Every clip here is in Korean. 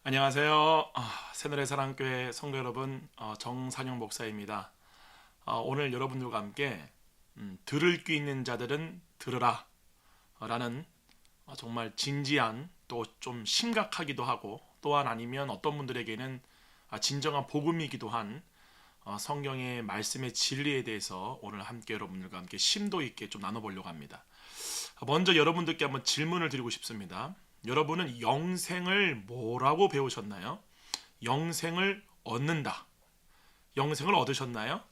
안녕하세요. 새누리 사랑교회 성도 여러분, 정산용 목사입니다. 오늘 여러분들과 함께 들을 귀 있는 자들은 들으라 라는 정말 진지한 또 좀 심각하기도 하고 또한 아니면 어떤 분들에게는 진정한 복음이기도 한 성경의 말씀의 진리에 대해서 오늘 함께 여러분들과 함께 심도 있게 좀 나눠보려고 합니다. 먼저 여러분들께 한번 질문을 드리고 싶습니다. 여러분은 영생을 뭐라고 배우셨나요? 영생을 얻는다. 영생을 얻으셨나요?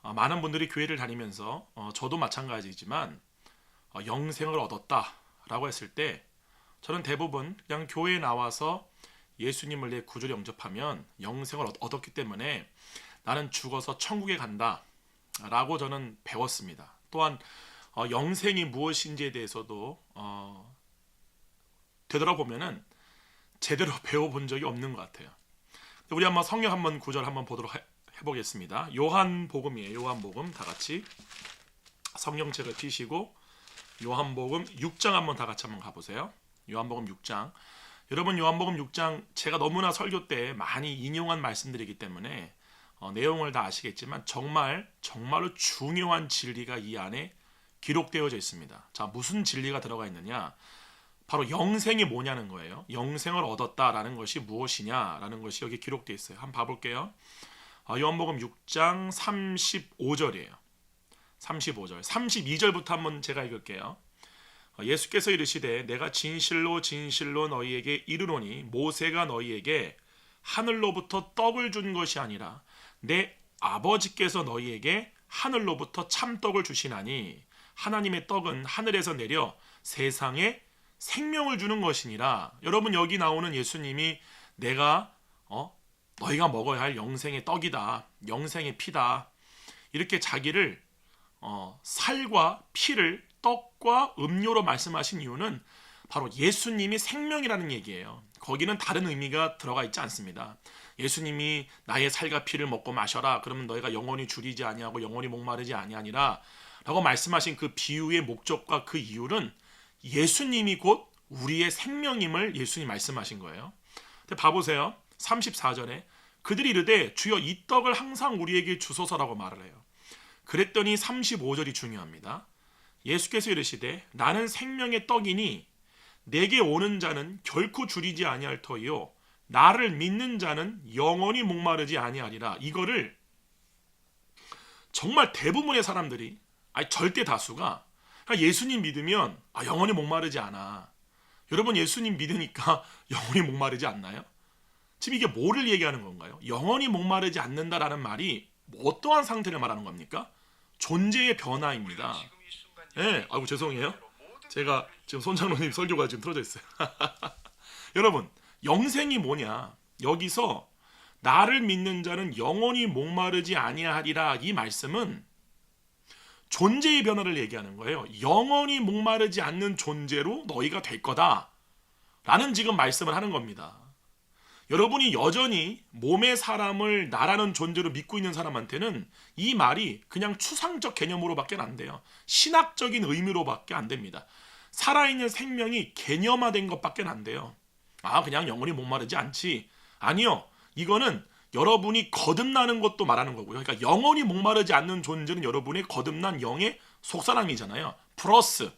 많은 분들이 교회를 다니면서 저도 마찬가지지만 영생을 얻었다라고 했을 때 저는 대부분 그냥 교회에 나와서 예수님을 내 구주로 영접하면 영생을 얻었기 때문에 나는 죽어서 천국에 간다라고 저는 배웠습니다. 또한 영생이 무엇인지에 대해서도 되돌아보면은 제대로 배워본 적이 없는 것 같아요. 우리 한번 성경 한번 구절 한번 보도록 해보겠습니다. 요한복음이에요. 요한복음 다 같이 성경책을 펴시고 요한복음 6장 한번 다 같이 한번 가보세요. 요한복음 6장. 여러분 요한복음 6장 제가 너무나 설교 때 많이 인용한 말씀들이기 때문에 내용을 다 아시겠지만 정말로 중요한 진리가 이 안에 기록되어져 있습니다. 자, 무슨 진리가 들어가 있느냐? 바로 영생이 뭐냐는 거예요. 영생을 얻었다라는 것이 무엇이냐라는 것이 여기 기록되어 있어요. 한번 봐볼게요. 요한복음 6장 35절이에요. 35절. 32절부터 한번 제가 읽을게요. 예수께서 이르시되 내가 진실로 진실로 너희에게 이르노니 모세가 너희에게 하늘로부터 떡을 준 것이 아니라 내 아버지께서 너희에게 하늘로부터 참떡을 주시나니 하나님의 떡은 하늘에서 내려 세상에 생명을 주는 것이니라. 여러분 여기 나오는 예수님이 내가 너희가 먹어야 할 영생의 떡이다. 영생의 피다. 이렇게 자기를 살과 피를 떡과 음료로 말씀하신 이유는 바로 예수님이 생명이라는 얘기예요. 거기는 다른 의미가 들어가 있지 않습니다. 예수님이 나의 살과 피를 먹고 마셔라. 그러면 너희가 영원히 줄이지 아니하고 영원히 목마르지 아니하니라 라고 말씀하신 그 비유의 목적과 그 이유는 예수님이 곧 우리의 생명임을 예수님이 말씀하신 거예요. 근데 봐보세요. 34절에 그들이 이르되 주여 이 떡을 항상 우리에게 주소서라고 말을 해요. 그랬더니 35절이 중요합니다. 예수께서 이르시되 나는 생명의 떡이니 내게 오는 자는 결코 줄이지 아니할 터이요 나를 믿는 자는 영원히 목마르지 아니하리라. 이거를 정말 대부분의 사람들이 절대 다수가 예수님 믿으면 영원히 목마르지 않아. 여러분 예수님 믿으니까 영원히 목마르지 않나요? 지금 이게 뭐를 얘기하는 건가요? 영원히 목마르지 않는다라는 말이 어떠한 상태를 말하는 겁니까? 존재의 변화입니다. 네, 아이고 죄송해요. 제가 지금 손장로님 설교가 지금 틀어져 있어요. 여러분 영생이 뭐냐? 여기서 나를 믿는 자는 영원히 목마르지 아니하리라 이 말씀은 존재의 변화를 얘기하는 거예요. 영원히 목마르지 않는 존재로 너희가 될 거다 라는 지금 말씀을 하는 겁니다. 여러분이 여전히 몸의 사람을 나라는 존재로 믿고 있는 사람한테는 이 말이 그냥 추상적 개념으로밖에 안 돼요. 신학적인 의미로밖에 안 됩니다. 살아있는 생명이 개념화된 것밖에 안 돼요. 그냥 영원히 목마르지 않지. 아니요. 이거는 여러분이 거듭나는 것도 말하는 거고요. 그러니까 영원히 목마르지 않는 존재는 여러분의 거듭난 영의 속사람이잖아요. 플러스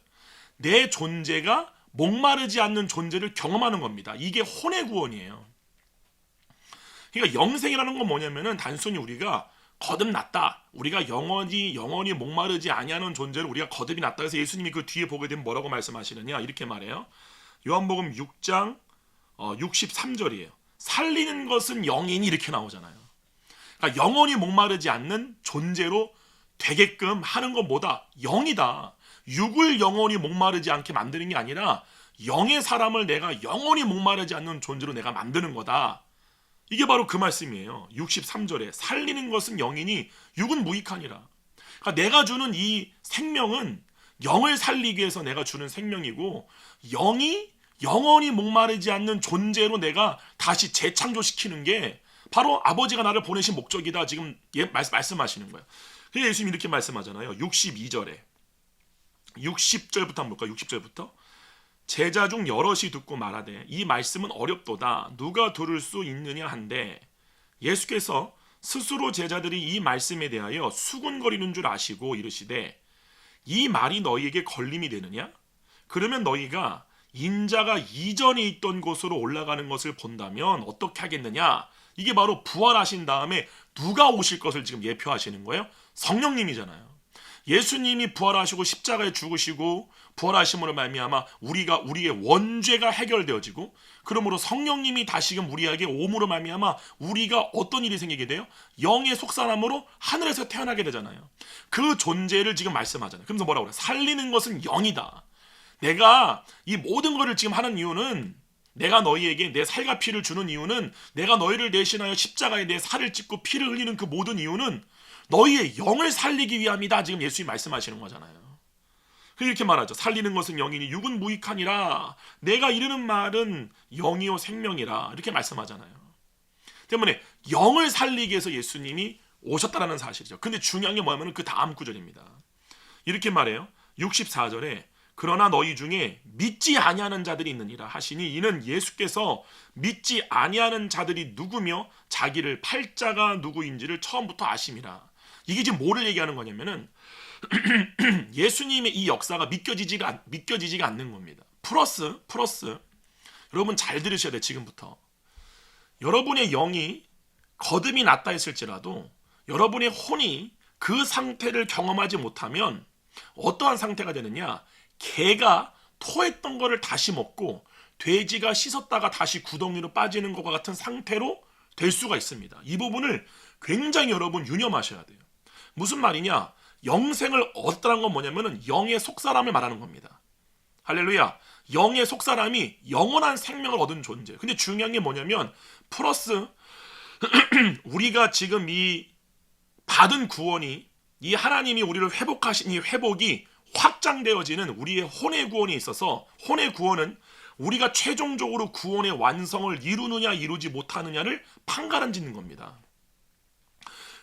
내 존재가 목마르지 않는 존재를 경험하는 겁니다. 이게 혼의 구원이에요. 그러니까 영생이라는 건 뭐냐면은 단순히 우리가 거듭났다. 우리가 영원히 목마르지 아니하는 존재를 우리가 거듭이 났다. 그래서 예수님이 그 뒤에 보게 되면 뭐라고 말씀하시느냐 이렇게 말해요. 요한복음 6장 63절이에요. 살리는 것은 영이니 이렇게 나오잖아요. 그러니까 영원히 목마르지 않는 존재로 되게끔 하는 건 뭐다? 영이다. 육을 영원히 목마르지 않게 만드는 게 아니라 영의 사람을 내가 영원히 목마르지 않는 존재로 내가 만드는 거다. 이게 바로 그 말씀이에요. 63절에 살리는 것은 영이니 육은 무익하니라. 그러니까 내가 주는 이 생명은 영을 살리기 위해서 내가 주는 생명이고 영이 영원히 목마르지 않는 존재로 내가 다시 재창조시키는 게 바로 아버지가 나를 보내신 목적이다. 지금 말씀하시는 거예요. 그래서 예수님이 이렇게 말씀하잖아요. 62절에 60절부터 한번 볼까요? 60절부터 제자 중 여럿이 듣고 말하되 이 말씀은 어렵도다 누가 들을 수 있느냐 한데 예수께서 스스로 제자들이 이 말씀에 대하여 수군거리는 줄 아시고 이르시되 이 말이 너희에게 걸림이 되느냐? 그러면 너희가 인자가 이전에 있던 곳으로 올라가는 것을 본다면 어떻게 하겠느냐? 이게 바로 부활하신 다음에 누가 오실 것을 지금 예표하시는 거예요? 성령님이잖아요. 예수님이 부활하시고 십자가에 죽으시고 부활하심으로 말미암아 우리의 원죄가 해결되어지고 그러므로 성령님이 다시금 우리에게 오므로 말미암아 우리가 어떤 일이 생기게 돼요? 영의 속사람으로 하늘에서 태어나게 되잖아요. 그 존재를 지금 말씀하잖아요. 그러면서 뭐라고 그래요? 살리는 것은 영이다. 내가 이 모든 것을 지금 하는 이유는 내가 너희에게 내 살과 피를 주는 이유는 내가 너희를 대신하여 십자가에 내 살을 찢고 피를 흘리는 그 모든 이유는 너희의 영을 살리기 위함이다. 지금 예수님이 말씀하시는 거잖아요. 이렇게 말하죠. 살리는 것은 영이니 육은 무익하니라. 내가 이르는 말은 영이요 생명이라. 이렇게 말씀하잖아요. 때문에 영을 살리기 위해서 예수님이 오셨다라는 사실이죠. 근데 중요한 게 뭐냐면 그 다음 구절입니다. 이렇게 말해요. 64절에 그러나 너희 중에 믿지 아니하는 자들이 있느니라 하시니 이는 예수께서 믿지 아니하는 자들이 누구며 자기를 팔자가 누구인지를 처음부터 아심이라. 이게 지금 뭐를 얘기하는 거냐면은 예수님의 이 역사가 믿겨지지가 않는 겁니다. 플러스 여러분 잘 들으셔야 돼요. 지금부터 여러분의 영이 거듭이 났다 했을지라도 여러분의 혼이 그 상태를 경험하지 못하면 어떠한 상태가 되느냐? 개가 토했던 거를 다시 먹고 돼지가 씻었다가 다시 구덩이로 빠지는 것과 같은 상태로 될 수가 있습니다. 이 부분을 굉장히 여러분 유념하셔야 돼요. 무슨 말이냐? 영생을 얻었다는 건 뭐냐면은 영의 속사람을 말하는 겁니다. 할렐루야. 영의 속사람이 영원한 생명을 얻은 존재. 근데 중요한 게 뭐냐면 플러스 우리가 지금 이 받은 구원이 이 하나님이 우리를 회복하신 이 회복이 확장되어지는 우리의 혼의 구원에 있어서 혼의 구원은 우리가 최종적으로 구원의 완성을 이루느냐 이루지 못하느냐를 판가름 짓는 겁니다.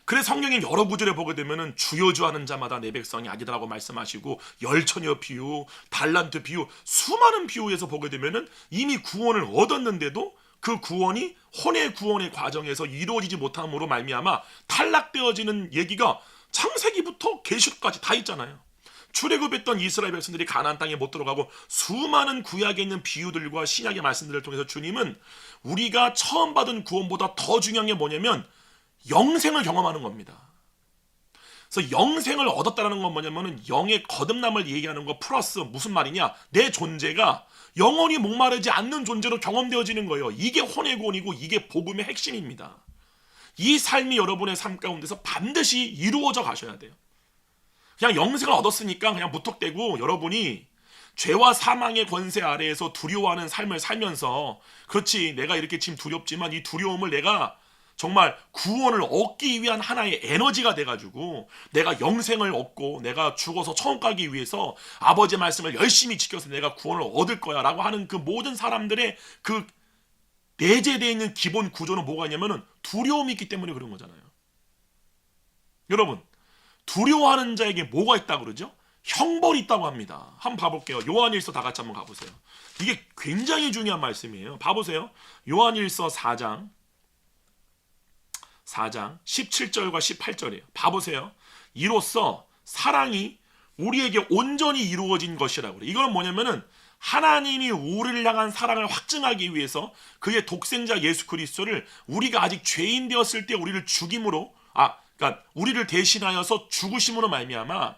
그래서 성경의 여러 구절에 보게 되면은 주여주하는 자마다 내 백성이 아니다라고 말씀하시고 열처녀 비유, 달란트 비유, 수많은 비유에서 보게 되면은 이미 구원을 얻었는데도 그 구원이 혼의 구원의 과정에서 이루어지지 못함으로 말미암아 탈락되어지는 얘기가 창세기부터 계시록까지 다 있잖아요. 출애굽했던 이스라엘 백성들이 가나안 땅에 못 들어가고 수많은 구약에 있는 비유들과 신약의 말씀들을 통해서 주님은 우리가 처음 받은 구원보다 더 중요한 게 뭐냐면 영생을 경험하는 겁니다. 그래서 영생을 얻었다는 건 뭐냐면은 영의 거듭남을 얘기하는 거 플러스 무슨 말이냐? 내 존재가 영원히 목마르지 않는 존재로 경험되어지는 거예요. 이게 혼의 구원이고 이게 복음의 핵심입니다. 이 삶이 여러분의 삶 가운데서 반드시 이루어져 가셔야 돼요. 그냥 영생을 얻었으니까 그냥 무턱대고 여러분이 죄와 사망의 권세 아래에서 두려워하는 삶을 살면서 그렇지 내가 이렇게 지금 두렵지만 이 두려움을 내가 정말 구원을 얻기 위한 하나의 에너지가 돼가지고 내가 영생을 얻고 내가 죽어서 천국 가기 위해서 아버지의 말씀을 열심히 지켜서 내가 구원을 얻을 거야 라고 하는 그 모든 사람들의 그 내재되어 있는 기본 구조는 뭐가 있냐면은 두려움이 있기 때문에 그런 거잖아요. 여러분 두려워하는 자에게 뭐가 있다고 그러죠? 형벌이 있다고 합니다. 한번 봐볼게요. 요한일서 다 같이 한번 가보세요. 이게 굉장히 중요한 말씀이에요. 봐보세요. 요한일서 4장 17절과 18절이에요. 봐보세요. 이로써 사랑이 우리에게 온전히 이루어진 것이라고 그래요. 이건 뭐냐면은 하나님이 우리를 향한 사랑을 확증하기 위해서 그의 독생자 예수 그리스도를 우리가 아직 죄인 되었을 때 우리를 죽임으로 그러니까 우리를 대신하여서 죽으심으로 말미암아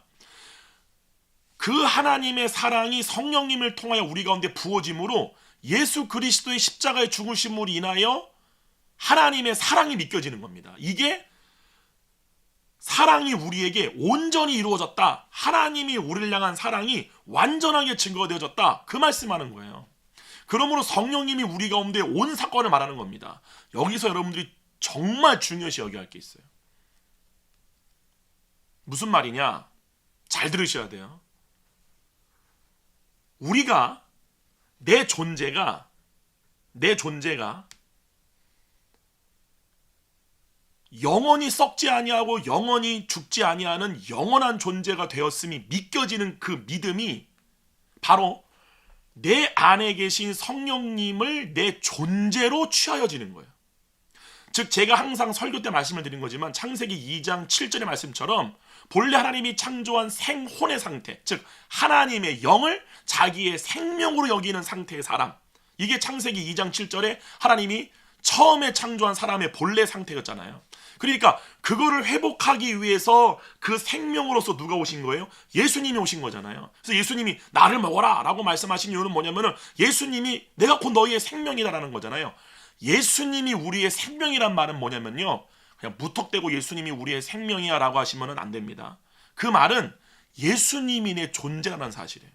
그 하나님의 사랑이 성령님을 통하여 우리 가운데 부어짐으로 예수 그리스도의 십자가의 죽으심으로 인하여 하나님의 사랑이 믿겨지는 겁니다. 이게 사랑이 우리에게 온전히 이루어졌다. 하나님이 우리를 향한 사랑이 완전하게 증거가 되어졌다. 그 말씀하는 거예요. 그러므로 성령님이 우리 가운데 온 사건을 말하는 겁니다. 여기서 여러분들이 정말 중요시 여겨야 할 게 있어요. 무슨 말이냐? 잘 들으셔야 돼요. 우리가 내 존재가 영원히 썩지 아니하고 영원히 죽지 아니하는 영원한 존재가 되었음이 믿겨지는 그 믿음이 바로 내 안에 계신 성령님을 내 존재로 취하여지는 거예요. 즉 제가 항상 설교 때 말씀을 드린 거지만 창세기 2장 7절의 말씀처럼 본래 하나님이 창조한 생혼의 상태, 즉 하나님의 영을 자기의 생명으로 여기는 상태의 사람, 이게 창세기 2장 7절에 하나님이 처음에 창조한 사람의 본래 상태였잖아요. 그러니까 그거를 회복하기 위해서 그 생명으로서 누가 오신 거예요? 예수님이 오신 거잖아요. 그래서 예수님이 나를 먹어라 라고 말씀하신 이유는 뭐냐면은 예수님이 내가 곧 너희의 생명이다라는 거잖아요. 예수님이 우리의 생명이란 말은 뭐냐면요, 그냥 무턱대고 예수님이 우리의 생명이야 라고 하시면 안 됩니다. 그 말은 예수님이 내 존재라는 사실이에요.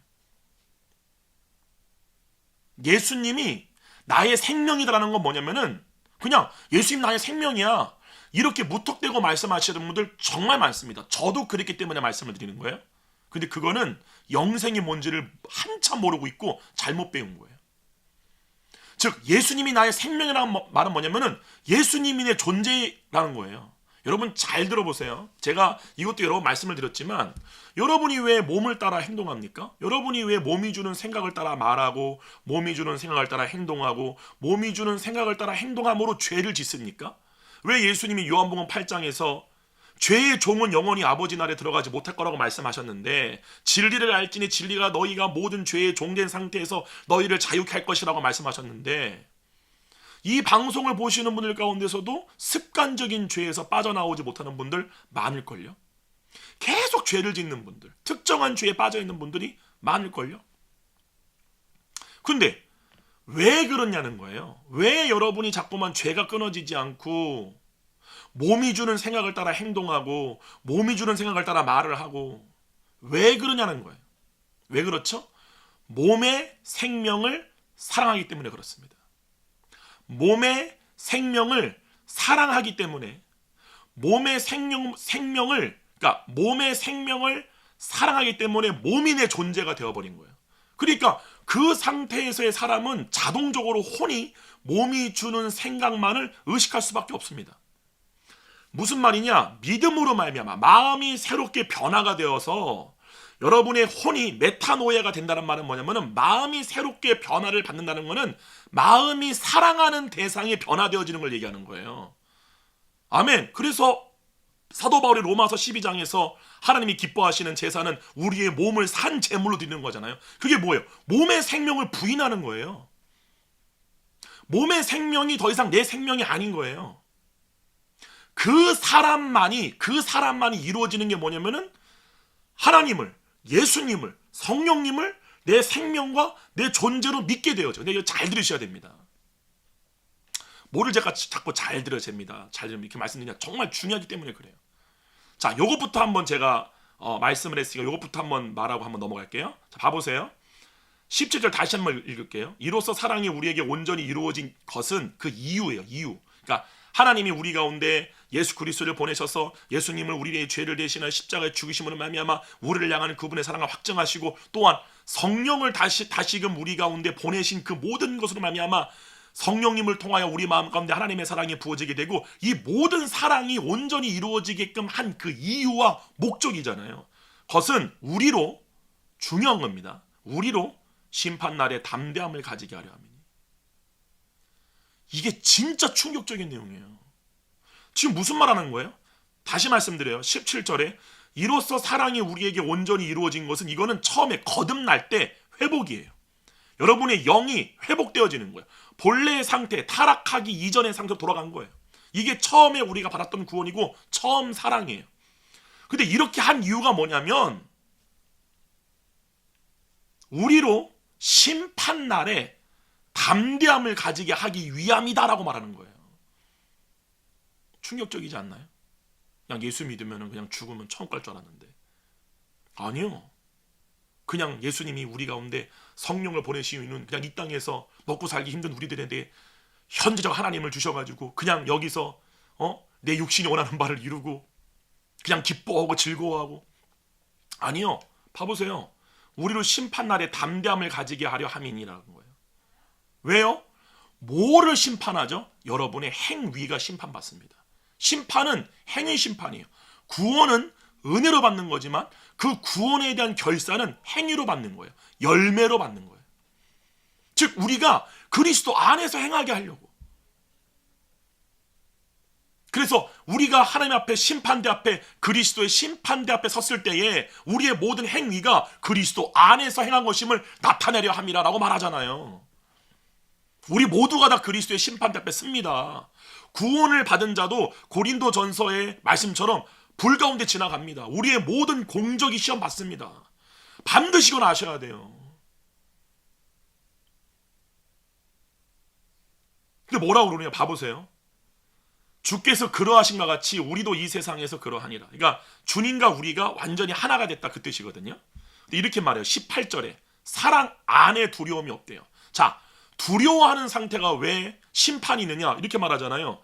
예수님이 나의 생명이다라는 건 뭐냐면은 그냥 예수님 나의 생명이야 이렇게 무턱대고 말씀하시는 분들 정말 많습니다. 저도 그랬기 때문에 말씀을 드리는 거예요. 근데 그거는 영생이 뭔지를 한참 모르고 있고 잘못 배운 거예요. 즉 예수님이 나의 생명이라는 말은 뭐냐면은 예수님이 내 존재라는 거예요. 여러분 잘 들어보세요. 제가 이것도 여러 번 말씀을 드렸지만 여러분이 왜 몸을 따라 행동합니까? 여러분이 왜 몸이 주는 생각을 따라 말하고 몸이 주는 생각을 따라 행동하고 몸이 주는 생각을 따라 행동함으로 죄를 짓습니까? 왜 예수님이 요한복음 8장에서 죄의 종은 영원히 아버지 나라에 들어가지 못할 거라고 말씀하셨는데 진리를 알지니 진리가 너희가 모든 죄의 종된 상태에서 너희를 자유케 할 것이라고 말씀하셨는데 이 방송을 보시는 분들 가운데서도 습관적인 죄에서 빠져나오지 못하는 분들 많을걸요. 계속 죄를 짓는 분들, 특정한 죄에 빠져있는 분들이 많을걸요. 근데 왜 그러냐는 거예요. 왜 여러분이 자꾸만 죄가 끊어지지 않고 몸이 주는 생각을 따라 행동하고 몸이 주는 생각을 따라 말을 하고 왜 그러냐는 거예요. 왜 그렇죠? 몸의 생명을 사랑하기 때문에 그렇습니다. 몸의 생명을 사랑하기 때문에 몸의 생명을 사랑하기 때문에 몸이 내 존재가 되어버린 거예요. 그러니까 그 상태에서의 사람은 자동적으로 혼이 몸이 주는 생각만을 의식할 수밖에 없습니다. 무슨 말이냐? 믿음으로 말미암아 마음이 새롭게 변화가 되어서 여러분의 혼이 메타노예가 된다는 말은 뭐냐면은 마음이 새롭게 변화를 받는다는 것은 마음이 사랑하는 대상이 변화되어지는 걸 얘기하는 거예요. 아멘. 그래서 사도 바울이 로마서 12장에서 하나님이 기뻐하시는 제사는 우리의 몸을 산 제물로 드리는 거잖아요. 그게 뭐예요? 몸의 생명을 부인하는 거예요. 몸의 생명이 더 이상 내 생명이 아닌 거예요. 그 사람만이 이루어지는 게 뭐냐면은 하나님을, 예수님을, 성령님을 내 생명과 내 존재로 믿게 되어져. 근데 이거 잘 들으셔야 됩니다. 뭐를 제가 자꾸 잘 들어야 됩니다. 잘 들으면 이렇게 말씀드리냐 정말 중요하기 때문에 그래요. 자, 요것부터 한번 제가 말씀을 했으니까 요것부터 한번 말하고 한번 넘어갈게요. 자, 봐보세요. 17절 다시 한번 읽을게요. 이로써 사랑이 우리에게 온전히 이루어진 것은 그 이유예요. 이유. 그러니까 하나님이 우리 가운데 예수 그리스도를 보내셔서 예수님을 우리의 죄를 대신하여 십자가에 죽으심으로 말미암아 우리를 향하는 그분의 사랑을 확증하시고 또한 성령을 다시금 우리 가운데 보내신 그 모든 것으로 말미암아 성령님을 통하여 우리 마음 가운데 하나님의 사랑이 부어지게 되고 이 모든 사랑이 온전히 이루어지게끔 한 그 이유와 목적이잖아요. 그것은 우리로 중요한 겁니다. 우리로 심판날에 담대함을 가지게 하려 함이니. 이게 진짜 충격적인 내용이에요. 지금 무슨 말 하는 거예요? 다시 말씀드려요. 17절에 이로써 사랑이 우리에게 온전히 이루어진 것은 이거는 처음에 거듭날 때 회복이에요. 여러분의 영이 회복되어지는 거예요. 본래의 상태, 타락하기 이전의 상태로 돌아간 거예요. 이게 처음에 우리가 받았던 구원이고 처음 사랑이에요. 근데 이렇게 한 이유가 뭐냐면 우리로 심판날에 담대함을 가지게 하기 위함이다라고 말하는 거예요. 충격적이지 않나요? 그냥 예수 믿으면 그냥 죽으면 천국 갈 줄 알았는데 아니요. 그냥 예수님이 우리 가운데 성령을 보내시는 그냥 이 땅에서 먹고 살기 힘든 우리들에게 현재적 하나님을 주셔가지고 그냥 여기서 내 육신이 원하는 바를 이루고 그냥 기뻐하고 즐거워하고 아니요. 봐보세요. 우리로 심판날에 담대함을 가지게 하려 함이니라는 거예요. 왜요? 뭐를 심판하죠? 여러분의 행위가 심판받습니다. 심판은 행위 심판이에요. 구원은 은혜로 받는 거지만 그 구원에 대한 결산은 행위로 받는 거예요. 열매로 받는 거예요. 즉 우리가 그리스도 안에서 행하게 하려고. 그래서 우리가 하나님 앞에 심판대 앞에 그리스도의 심판대 앞에 섰을 때에 우리의 모든 행위가 그리스도 안에서 행한 것임을 나타내려 함이라라고 말하잖아요. 우리 모두가 다 그리스도의 심판대 앞에 씁니다. 구원을 받은 자도 고린도전서의 말씀처럼 불 가운데 지나갑니다. 우리의 모든 공적이 시험 받습니다. 반드시 이건 아셔야 돼요. 근데 뭐라고 그러냐 봐보세요. 주께서 그러하신 것 같이 우리도 이 세상에서 그러하니라. 그러니까 주님과 우리가 완전히 하나가 됐다 그 뜻이거든요. 근데 이렇게 말해요. 18절에 사랑 안에 두려움이 없대요. 자, 두려워하는 상태가 왜 심판이 있느냐 이렇게 말하잖아요.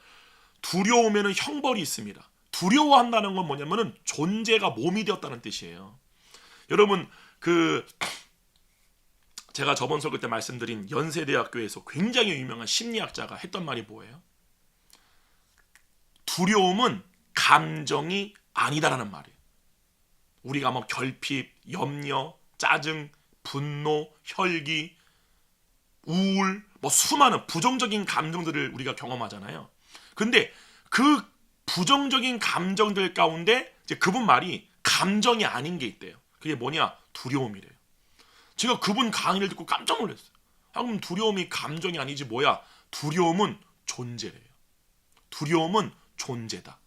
두려우면은 형벌이 있습니다. 두려워한다는 건 뭐냐면은 존재가 몸이 되었다는 뜻이에요. 여러분 제가 저번 설교 때 말씀드린 연세대학교에서 굉장히 유명한 심리학자가 했던 말이 뭐예요? 두려움은 감정이 아니다라는 말이에요. 우리가 뭐 결핍, 염려, 짜증, 분노, 혈기, 우울, 뭐 수많은 부정적인 감정들을 우리가 경험하잖아요. 근데 그 부정적인 감정들 가운데 이제 그분 말이 감정이 아닌 게 있대요. 그게 뭐냐? 두려움이래요. 제가 그분 강의를 듣고 깜짝 놀랐어요. 그럼 두려움이 감정이 아니지 뭐야? 두려움은 존재래요. 두려움은 존재다.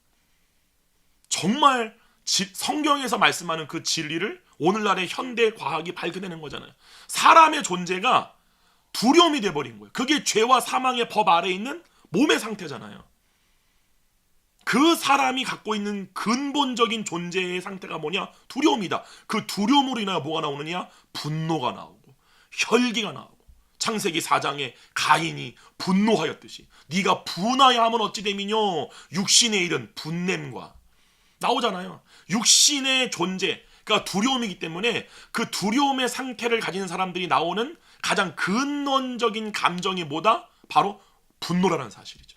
정말 성경에서 말씀하는 그 진리를 오늘날의 현대 과학이 밝혀내는 거잖아요. 사람의 존재가 두려움이 돼버린 거예요. 그게 죄와 사망의 법 아래에 있는 몸의 상태잖아요. 그 사람이 갖고 있는 근본적인 존재의 상태가 뭐냐? 두려움이다. 그 두려움으로 인하여 뭐가 나오느냐? 분노가 나오고 혈기가 나오고 창세기 4장에 가인이 분노하였듯이 네가 분하여 하면 어찌 됨이뇨? 육신의 일은 분냄과 나오잖아요. 육신의 존재, 그러니까 두려움이기 때문에 그 두려움의 상태를 가진 사람들이 나오는 가장 근원적인 감정이 뭐다? 바로 분노라는 사실이죠.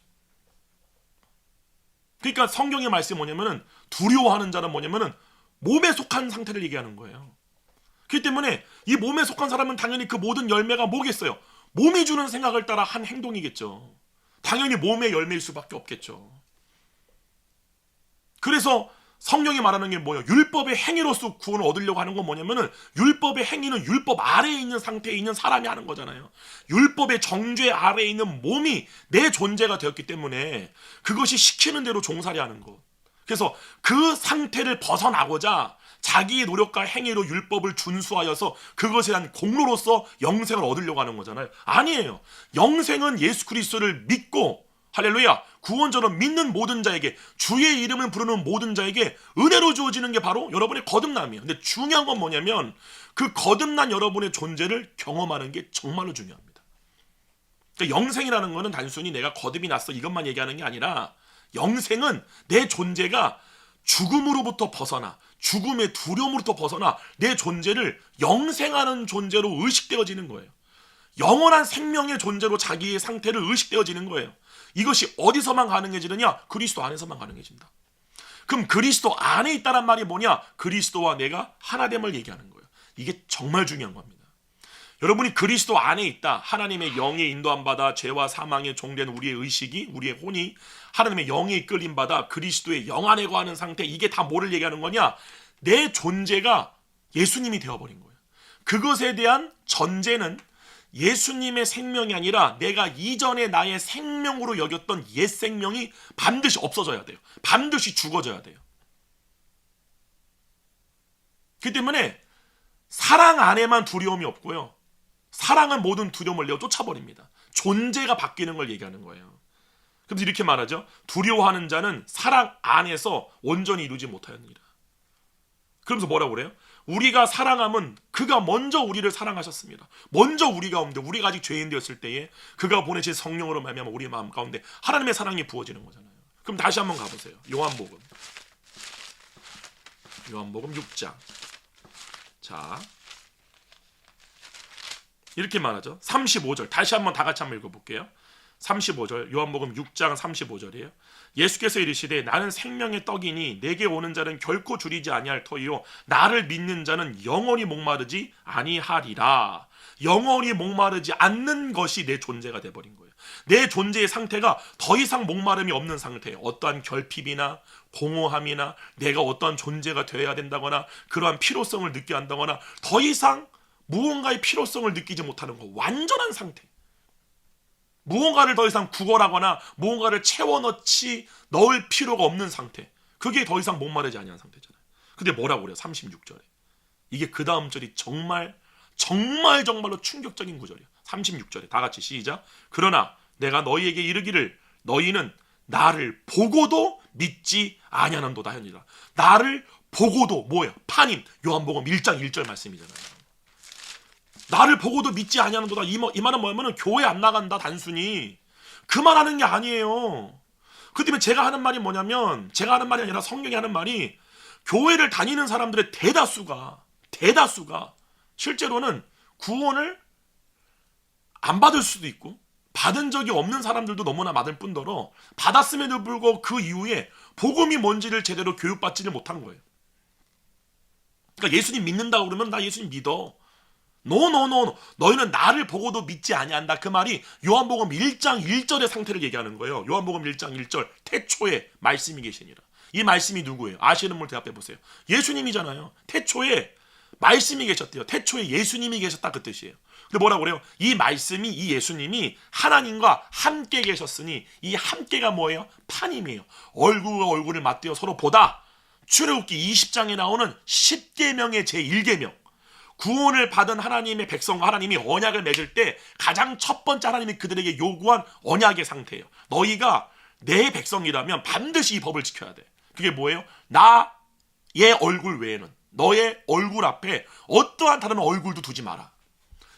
그러니까 성경의 말씀이 뭐냐면은 두려워하는 자는 뭐냐면은 몸에 속한 상태를 얘기하는 거예요. 그렇기 때문에 이 몸에 속한 사람은 당연히 그 모든 열매가 뭐겠어요? 몸이 주는 생각을 따라 한 행동이겠죠. 당연히 몸의 열매일 수밖에 없겠죠. 그래서 성경이 말하는 게 뭐예요? 율법의 행위로서 구원을 얻으려고 하는 건 뭐냐면은 율법의 행위는 율법 아래에 있는 상태에 있는 사람이 하는 거잖아요. 율법의 정죄 아래에 있는 몸이 내 존재가 되었기 때문에 그것이 시키는 대로 종살이 하는 것. 그래서 그 상태를 벗어나고자 자기의 노력과 행위로 율법을 준수하여서 그것에 대한 공로로서 영생을 얻으려고 하는 거잖아요. 아니에요. 영생은 예수 그리스도를 믿고 할렐루야 구원자로 믿는 모든 자에게 주의 이름을 부르는 모든 자에게 은혜로 주어지는 게 바로 여러분의 거듭남이에요. 근데 중요한 건 뭐냐면 그 거듭난 여러분의 존재를 경험하는 게 정말로 중요합니다. 그러니까 영생이라는 거는 단순히 내가 거듭이 났어 이것만 얘기하는 게 아니라 영생은 내 존재가 죽음으로부터 벗어나 죽음의 두려움으로부터 벗어나 내 존재를 영생하는 존재로 의식되어지는 거예요. 영원한 생명의 존재로 자기의 상태를 의식되어지는 거예요. 이것이 어디서만 가능해지느냐? 그리스도 안에서만 가능해진다. 그럼 그리스도 안에 있다란 말이 뭐냐? 그리스도와 내가 하나됨을 얘기하는 거예요. 이게 정말 중요한 겁니다. 여러분이 그리스도 안에 있다. 하나님의 영에 인도함 받아 죄와 사망에 종된 우리의 의식이 우리의 혼이 하나님의 영에 이끌림 받아 그리스도의 영 안에 거하는 상태. 이게 다 뭐를 얘기하는 거냐? 내 존재가 예수님이 되어버린 거예요. 그것에 대한 전제는 예수님의 생명이 아니라 내가 이전에 나의 생명으로 여겼던 옛 생명이 반드시 없어져야 돼요. 반드시 죽어져야 돼요. 그렇기 때문에 사랑 안에만 두려움이 없고요. 사랑은 모든 두려움을 내어 쫓아버립니다. 존재가 바뀌는 걸 얘기하는 거예요. 그래서 이렇게 말하죠. 두려워하는 자는 사랑 안에서 온전히 이루지 못하였느니라. 그러면서 뭐라고 그래요? 우리가 사랑함은 그가 먼저 우리를 사랑하셨습니다. 먼저 우리 가운데 우리가 아직 죄인 되었을 때에 그가 보내신 성령으로 말미암아 우리 마음 가운데 하나님의 사랑이 부어지는 거잖아요. 그럼 다시 한번 가보세요. 요한복음 6장. 자, 이렇게 말하죠. 35절 다시 한번 다 같이 한번 읽어볼게요. 35절, 요한복음 6장 35절이에요. 예수께서 이르시되 나는 생명의 떡이니 내게 오는 자는 결코 줄이지 아니할 터이요 나를 믿는 자는 영원히 목마르지 아니하리라. 영원히 목마르지 않는 것이 내 존재가 돼버린 거예요. 내 존재의 상태가 더 이상 목마름이 없는 상태예요. 어떠한 결핍이나 공허함이나 내가 어떠한 존재가 되어야 된다거나 그러한 필요성을 느껴야 한다거나 더 이상 무언가의 필요성을 느끼지 못하는 거, 완전한 상태. 무언가를 더 이상 구걸하거나 무언가를 넣을 필요가 없는 상태. 그게 더 이상 목마르지 아니한 상태잖아요. 근데 뭐라고 그래요? 36절에. 이게 그 다음 절이 정말로 충격적인 구절이에요. 36절에 다 같이 시작. 그러나 내가 너희에게 이르기를 너희는 나를 보고도 믿지 아니하는도다 하니라. 나를 보고도 뭐예요? 파님. 요한복음 1장 1절 말씀이잖아요. 나를 보고도 믿지 아니하는도다. 이 말은 뭐냐면 교회 안 나간다 단순히 그 말하는 게 아니에요. 그 때문에 제가 하는 말이 뭐냐면 제가 하는 말이 아니라 성경이 하는 말이 교회를 다니는 사람들의 대다수가 실제로는 구원을 안 받을 수도 있고 받은 적이 없는 사람들도 너무나 많을 뿐더러 받았음에도 불구하고 그 이후에 복음이 뭔지를 제대로 교육받지를 못한 거예요. 그러니까 예수님 믿는다고 그러면 나 예수님 믿어. 노. 너희는 나를 보고도 믿지 아니한다. 그 말이 요한복음 1장 1절의 상태를 얘기하는 거예요. 요한복음 1장 1절 태초에 말씀이 계시니라. 이 말씀이 누구예요? 아시는 분 대답해 보세요. 예수님이잖아요. 태초에 말씀이 계셨대요. 태초에 예수님이 계셨다 그 뜻이에요. 근데 뭐라고 그래요? 이 말씀이 이 예수님이 하나님과 함께 계셨으니 이 함께가 뭐예요? 파님이에요. 얼굴과 얼굴을 맞대어 서로 보다. 출애굽기 20장에 나오는 10계명의 제1계명. 구원을 받은 하나님의 백성과 하나님이 언약을 맺을 때 가장 첫 번째 하나님이 그들에게 요구한 언약의 상태예요. 너희가 내 백성이라면 반드시 이 법을 지켜야 돼. 그게 뭐예요? 나의 얼굴 외에는 너의 얼굴 앞에 어떠한 다른 얼굴도 두지 마라.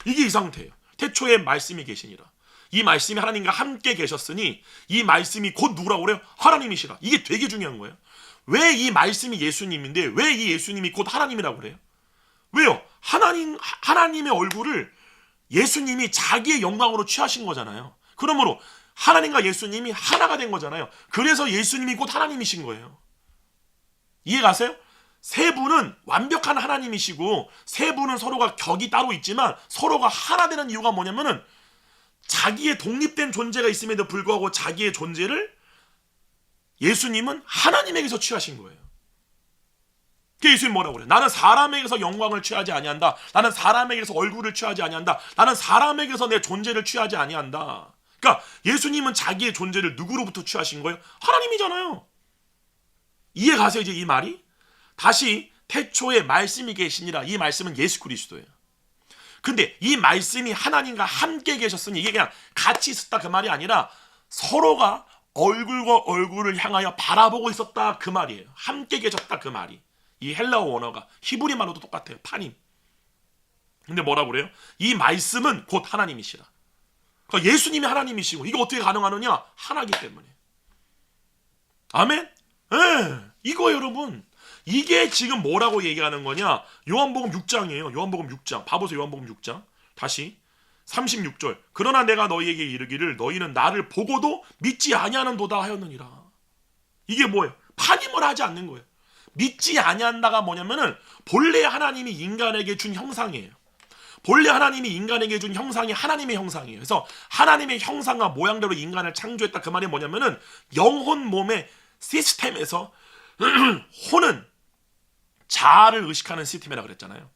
이게 이 상태예요. 태초에 말씀이 계시니라. 이 말씀이 하나님과 함께 계셨으니 이 말씀이 곧 누구라고 그래요? 하나님이시라. 이게 되게 중요한 거예요. 왜 이 말씀이 예수님인데 왜 이 예수님이 곧 하나님이라고 그래요? 왜요? 하나님의 얼굴을 예수님이 자기의 영광으로 취하신 거잖아요. 그러므로 하나님과 예수님이 하나가 된 거잖아요. 그래서 예수님이 곧 하나님이신 거예요. 이해 가세요? 세 분은 완벽한 하나님이시고 세 분은 서로가 격이 따로 있지만 서로가 하나 되는 이유가 뭐냐면은 자기의 독립된 존재가 있음에도 불구하고 자기의 존재를 예수님은 하나님에게서 취하신 거예요. 그 예수님 뭐라고 그래요? 나는 사람에게서 영광을 취하지 아니한다. 나는 사람에게서 얼굴을 취하지 아니한다. 나는 사람에게서 내 존재를 취하지 아니한다. 그러니까 예수님은 자기의 존재를 누구로부터 취하신 거예요? 하나님이잖아요. 이해 가세요 이제 이 말이? 다시 태초에 말씀이 계시니라. 이 말씀은 예수 그리스도예요. 근데 이 말씀이 하나님과 함께 계셨으니 이게 그냥 같이 있었다 그 말이 아니라 서로가 얼굴과 얼굴을 향하여 바라보고 있었다 그 말이에요. 함께 계셨다 그 말이. 이 헬라어 원어가 히브리 말로도 똑같아요. 파님. 근데 뭐라고 그래요? 이 말씀은 곧 하나님이시라. 그러니까 예수님이 하나님이시고 이게 어떻게 가능하느냐? 하나이기 때문에. 아멘? 예. 이거 여러분. 이게 지금 뭐라고 얘기하는 거냐? 요한복음 6장이에요. 요한복음 6장. 봐보세요. 요한복음 6장. 다시 36절. 그러나 내가 너희에게 이르기를 너희는 나를 보고도 믿지 아니하는도다 하였느니라. 이게 뭐예요? 파님을 하지 않는 거예요. 믿지 아니한다가 뭐냐면은 본래 하나님이 인간에게 준 형상이에요. 본래 하나님이 인간에게 준 형상이 하나님의 형상이에요. 그래서 하나님의 형상과 모양대로 인간을 창조했다. 그 말이 뭐냐면은 영혼 몸의 시스템에서 혼은 자아를 의식하는 시스템이라고 그랬잖아요.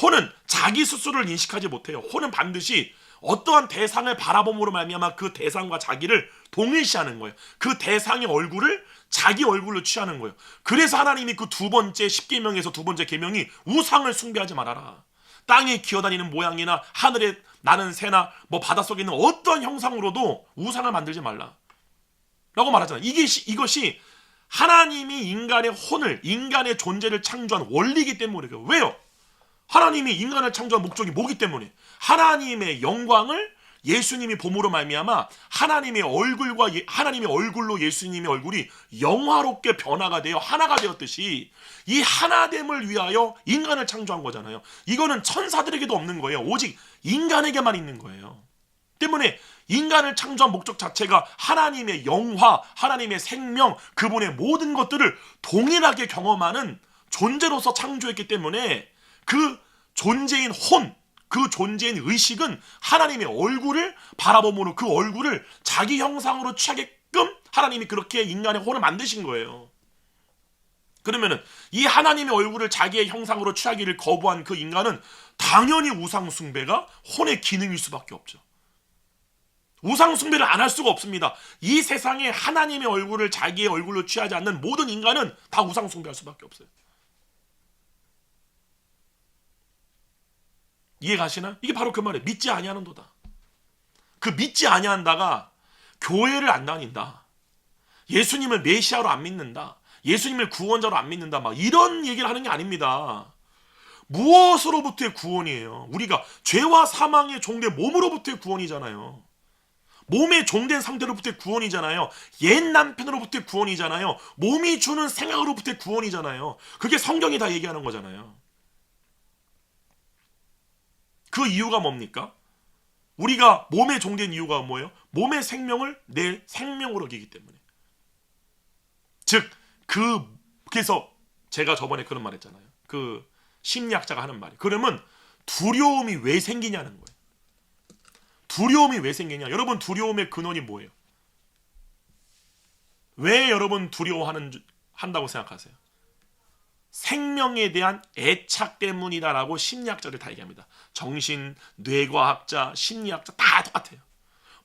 혼은 자기 스스로를 인식하지 못해요. 혼은 반드시 어떠한 대상을 바라봄으로 말미암아 그 대상과 자기를 동일시하는 거예요. 그 대상의 얼굴을 자기 얼굴로 취하는 거예요. 그래서 하나님이 그 두 번째 10계명에서 두 번째 계명이 우상을 숭배하지 말아라. 땅에 기어다니는 모양이나 하늘에 나는 새나 뭐 바닷속에 있는 어떤 형상으로도 우상을 만들지 말라 라고 말하잖아요. 이것이 하나님이 인간의 혼을, 인간의 존재를 창조한 원리이기 때문에 그래요. 왜요? 하나님이 인간을 창조한 목적이 뭐기 때문에 하나님의 영광을 예수님이 봄으로 말미암아 하나님의 얼굴로 예수님의 얼굴이 영화롭게 변화가 되어 하나가 되었듯이 이 하나됨을 위하여 인간을 창조한 거잖아요. 이거는 천사들에게도 없는 거예요. 오직 인간에게만 있는 거예요. 때문에 인간을 창조한 목적 자체가 하나님의 영화, 하나님의 생명, 그분의 모든 것들을 동일하게 경험하는 존재로서 창조했기 때문에 그 존재인 혼, 그 존재인 의식은 하나님의 얼굴을 바라보므로 그 얼굴을 자기 형상으로 취하게끔 하나님이 그렇게 인간의 혼을 만드신 거예요. 그러면은 이 하나님의 얼굴을 자기의 형상으로 취하기를 거부한 그 인간은 당연히 우상 숭배가 혼의 기능일 수밖에 없죠. 우상 숭배를 안 할 수가 없습니다. 이 세상에 하나님의 얼굴을 자기의 얼굴로 취하지 않는 모든 인간은 다 우상 숭배할 수밖에 없어요. 이해 가시나? 이게 바로 그 말이에요. 믿지 아니하는도다. 그 믿지 아니한다가 교회를 안 다닌다, 예수님을 메시아로 안 믿는다, 예수님을 구원자로 안 믿는다, 막 이런 얘기를 하는 게 아닙니다. 무엇으로부터의 구원이에요? 우리가 죄와 사망의 종된 몸으로부터의 구원이잖아요. 몸의 종된 상태로부터의 구원이잖아요. 옛 남편으로부터의 구원이잖아요. 몸이 주는 생각으로부터의 구원이잖아요. 그게 성경이 다 얘기하는 거잖아요. 그 이유가 뭡니까? 우리가 몸에 종된 이유가 뭐예요? 몸의 생명을 내 생명으로 여기기 때문에. 즉, 그래서 제가 저번에 그런 말 했잖아요. 그 심리학자가 하는 말이. 그러면 두려움이 왜 생기냐는 거예요. 두려움이 왜 생기냐? 여러분, 두려움의 근원이 뭐예요? 왜 여러분 한다고 생각하세요? 생명에 대한 애착 때문이다라고 심리학자들 다 얘기합니다. 정신, 뇌과학자, 심리학자 다 똑같아요.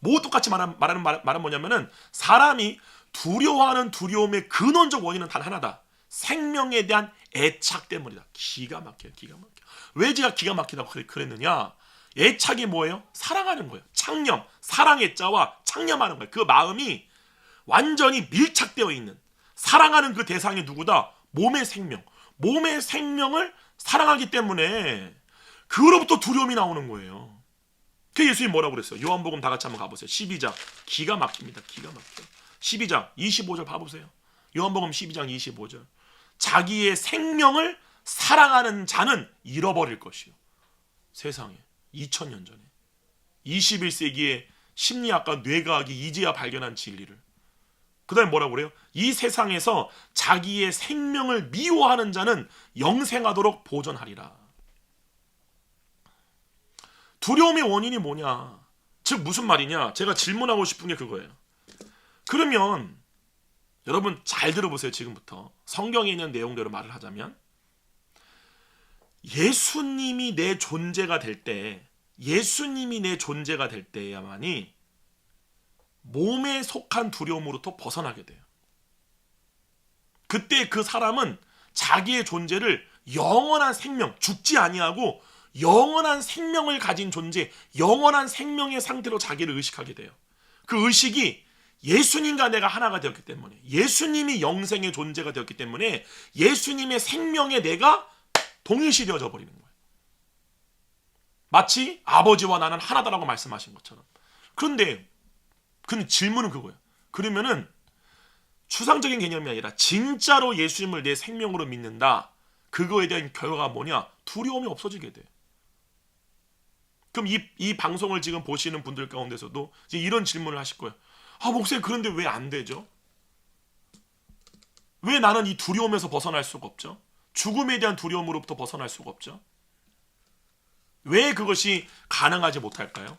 뭐 똑같이 말하는 말은 뭐냐면은 사람이 두려워하는 두려움의 근원적 원인은 단 하나다. 생명에 대한 애착 때문이다. 기가 막혀요. 기가 막혀. 왜 제가 기가 막히다고 그랬느냐? 애착이 뭐예요? 사랑하는 거예요. 창념, 사랑의 자와 창념하는 거예요. 그 마음이 완전히 밀착되어 있는, 사랑하는 그 대상이 누구다? 몸의 생명. 몸의 생명을 사랑하기 때문에 그로부터 두려움이 나오는 거예요. 그 예수님이 뭐라고 그랬어요? 요한복음 다 같이 한번 가보세요. 12장. 기가 막힙니다. 기가 막혀. 12장 25절 봐보세요. 요한복음 12장 25절. 자기의 생명을 사랑하는 자는 잃어버릴 것이요. 세상에 2000년 전에 21세기의 심리학과 뇌과학이 이제야 발견한 진리를, 그 다음에 뭐라고 그래요? 이 세상에서 자기의 생명을 미워하는 자는 영생하도록 보존하리라. 두려움의 원인이 뭐냐? 즉 무슨 말이냐? 제가 질문하고 싶은 게 그거예요. 그러면 여러분 잘 들어보세요. 지금부터 성경에 있는 내용대로 말을 하자면, 예수님이 내 존재가 될 때, 예수님이 내 존재가 될 때야만이 몸에 속한 두려움으로부터 벗어나게 돼요. 그때 그 사람은 자기의 존재를 영원한 생명, 죽지 아니하고 영원한 생명을 가진 존재, 영원한 생명의 상태로 자기를 의식하게 돼요. 그 의식이 예수님과 내가 하나가 되었기 때문에, 예수님이 영생의 존재가 되었기 때문에 예수님의 생명에 내가 동일시 되어져 버리는 거예요. 마치 아버지와 나는 하나다라고 말씀하신 것처럼. 그런데 질문은 그거예요. 그러면은 추상적인 개념이 아니라 진짜로 예수님을 내 생명으로 믿는다. 그거에 대한 결과가 뭐냐? 두려움이 없어지게 돼. 그럼 이 방송을 지금 보시는 분들 가운데서도 이제 이런 질문을 하실 거예요. 아, 목사님, 그런데 왜 안 되죠? 왜 나는 이 두려움에서 벗어날 수가 없죠? 죽음에 대한 두려움으로부터 벗어날 수가 없죠? 왜 그것이 가능하지 못할까요?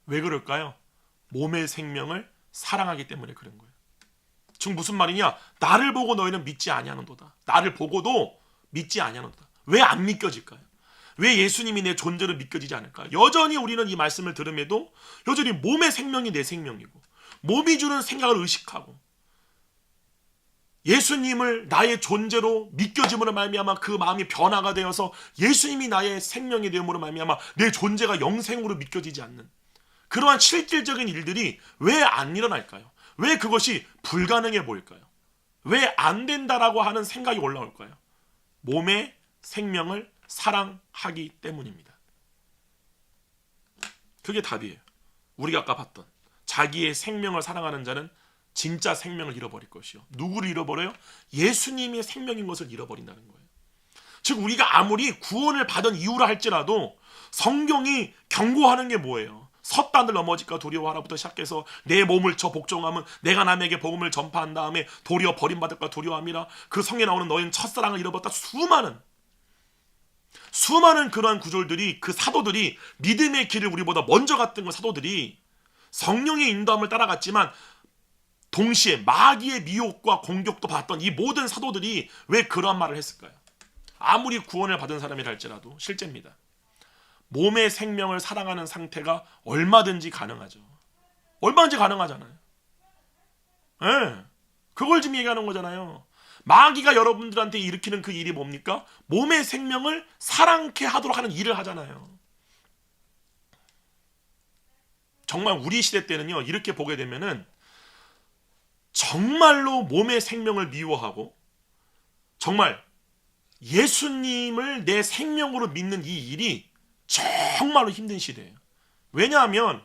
왜 그럴까요? 몸의 생명을 사랑하기 때문에 그런 거예요. 즉 무슨 말이냐? 나를 보고 너희는 믿지 아니하는도다. 나를 보고도 믿지 아니하는도다. 왜 안 믿겨질까요? 왜 예수님이 내 존재를 믿겨지지 않을까요? 여전히 우리는 이 말씀을 들음에도 여전히 몸의 생명이 내 생명이고, 몸이 주는 생각을 의식하고, 예수님을 나의 존재로 믿겨짐으로 말미암아 그 마음이 변화가 되어서 예수님이 나의 생명이 되음으로 말미암아 내 존재가 영생으로 믿겨지지 않는 그러한 실질적인 일들이 왜 안 일어날까요? 왜 그것이 불가능해 보일까요? 왜 안 된다라고 하는 생각이 올라올까요? 몸의 생명을 사랑하기 때문입니다. 그게 답이에요. 우리가 아까 봤던 자기의 생명을 사랑하는 자는 진짜 생명을 잃어버릴 것이요. 누구를 잃어버려요? 예수님의 생명인 것을 잃어버린다는 거예요. 즉 우리가 아무리 구원을 받은 이유라 할지라도 성경이 경고하는 게 뭐예요? 섰단을 넘어질까 두려워하라부터 시작해서 내 몸을 쳐 복종하면 내가 남에게 복음을 전파한 다음에 도리어 버림받을까 두려워함이라. 그 성에 나오는 너희는 첫사랑을 잃어버렸다. 수많은 그러한 구절들이, 그 사도들이, 믿음의 길을 우리보다 먼저 갔던 그 사도들이 성령의 인도함을 따라갔지만 동시에 마귀의 미혹과 공격도 받았던 이 모든 사도들이 왜 그러한 말을 했을까요? 아무리 구원을 받은 사람이라 할지라도 실제입니다. 몸의 생명을 사랑하는 상태가 얼마든지 가능하죠. 얼마든지 가능하잖아요. 네, 그걸 지금 얘기하는 거잖아요. 마귀가 여러분들한테 일으키는 그 일이 뭡니까? 몸의 생명을 사랑케 하도록 하는 일을 하잖아요. 정말 우리 시대 때는요, 이렇게 보게 되면은 정말로 몸의 생명을 미워하고 정말 예수님을 내 생명으로 믿는 이 일이 정말로 힘든 시대예요. 왜냐하면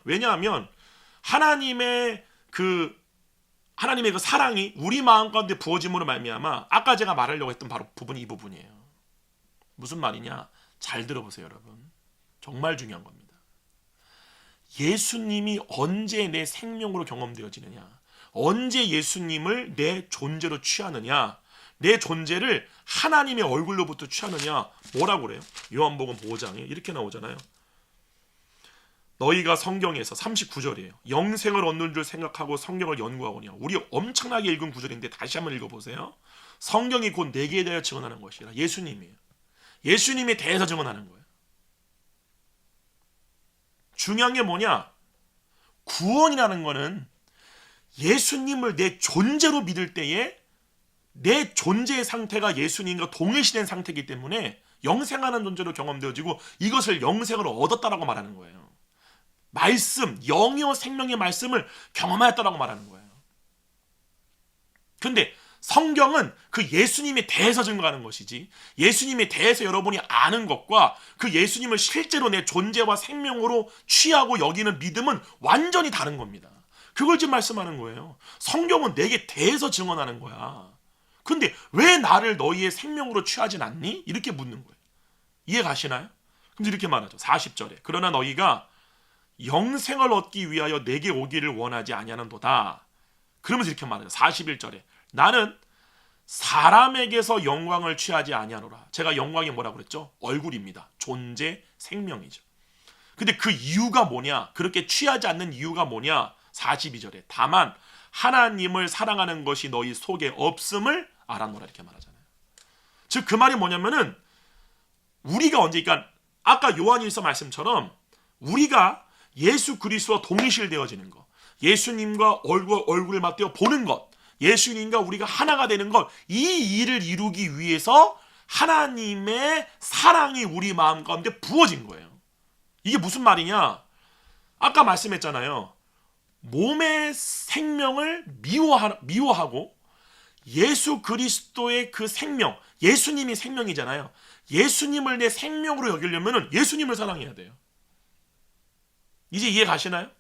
하나님의 그 사랑이 우리 마음 가운데 부어짐으로 말미암아, 아까 제가 말하려고 했던 바로 부분이 이 부분이에요. 무슨 말이냐? 잘 들어보세요, 여러분. 정말 중요한 겁니다. 예수님이 언제 내 생명으로 경험되어지느냐? 언제 예수님을 내 존재로 취하느냐? 내 존재를 하나님의 얼굴로부터 취하느냐? 뭐라고 그래요? 요한복음 5장에 이렇게 나오잖아요. 너희가 성경에서 39절이에요. 영생을 얻는 줄 생각하고 성경을 연구하거니와. 우리 엄청나게 읽은 구절인데 다시 한번 읽어보세요. 성경이 곧 내게 대하여 증언하는 것이라. 예수님이에요. 예수님에 대해서 증언하는 거예요. 중요한 게 뭐냐? 구원이라는 거는 예수님을 내 존재로 믿을 때에 내 존재의 상태가 예수님과 동일시된 상태이기 때문에 영생하는 존재로 경험되어지고 이것을 영생으로 얻었다라고 말하는 거예요. 말씀, 영이요 생명의 말씀을 경험하였다라고 말하는 거예요. 근데 성경은 그 예수님에 대해서 증거하는 것이지, 예수님에 대해서 여러분이 아는 것과 그 예수님을 실제로 내 존재와 생명으로 취하고 여기는 믿음은 완전히 다른 겁니다. 그걸 지금 말씀하는 거예요. 성경은 내게 대해서 증언하는 거야. 근데 왜 나를 너희의 생명으로 취하진 않니? 이렇게 묻는 거예요. 이해 가시나요? 그럼 이렇게 말하죠. 40절에 그러나 너희가 영생을 얻기 위하여 내게 오기를 원하지 아니하는도다. 그러면서 이렇게 말해요. 41절에 나는 사람에게서 영광을 취하지 아니하노라. 제가 영광이 뭐라고 그랬죠? 얼굴입니다. 존재, 생명이죠. 근데 그 이유가 뭐냐? 그렇게 취하지 않는 이유가 뭐냐? 42절에 다만 하나님을 사랑하는 것이 너희 속에 없음을 알아노라. 이렇게 말하잖아요. 즉 그 말이 뭐냐면은 우리가 언제, 그러니까 아까 요한일서 말씀처럼 우리가 예수 그리스도와 동일시되어지는 것, 예수님과 얼굴을 맞대어 보는 것, 예수님과 우리가 하나가 되는 것, 이 일을 이루기 위해서 하나님의 사랑이 우리 마음 가운데 부어진 거예요. 이게 무슨 말이냐? 아까 말씀했잖아요. 몸의 생명을 미워하고 예수 그리스도의 그 생명, 예수님이 생명이잖아요. 예수님을 내 생명으로 여기려면 예수님을 사랑해야 돼요. 이제 이해 가시나요?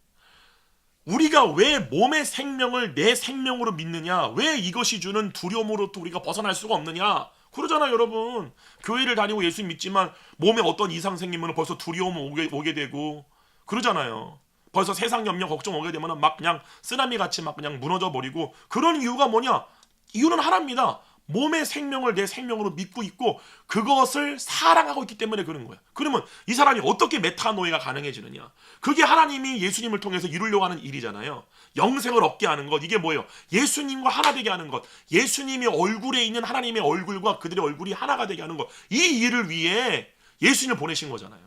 우리가 왜 몸의 생명을 내 생명으로 믿느냐? 왜 이것이 주는 두려움으로부터 우리가 벗어날 수가 없느냐? 그러잖아요, 여러분. 교회를 다니고 예수 믿지만 몸에 어떤 이상 생기면 벌써 두려움 오게 되고 그러잖아요. 벌써 세상 염려 걱정 오게 되면 막 그냥 쓰나미 같이 막 그냥 무너져 버리고. 그런 이유가 뭐냐? 이유는 하나입니다. 몸의 생명을 내 생명으로 믿고 있고 그것을 사랑하고 있기 때문에 그런 거야. 그러면 이 사람이 어떻게 메타노이가 가능해지느냐? 그게 하나님이 예수님을 통해서 이루려고 하는 일이잖아요. 영생을 얻게 하는 것. 이게 뭐예요? 예수님과 하나 되게 하는 것. 예수님의 얼굴에 있는 하나님의 얼굴과 그들의 얼굴이 하나가 되게 하는 것. 이 일을 위해 예수님을 보내신 거잖아요.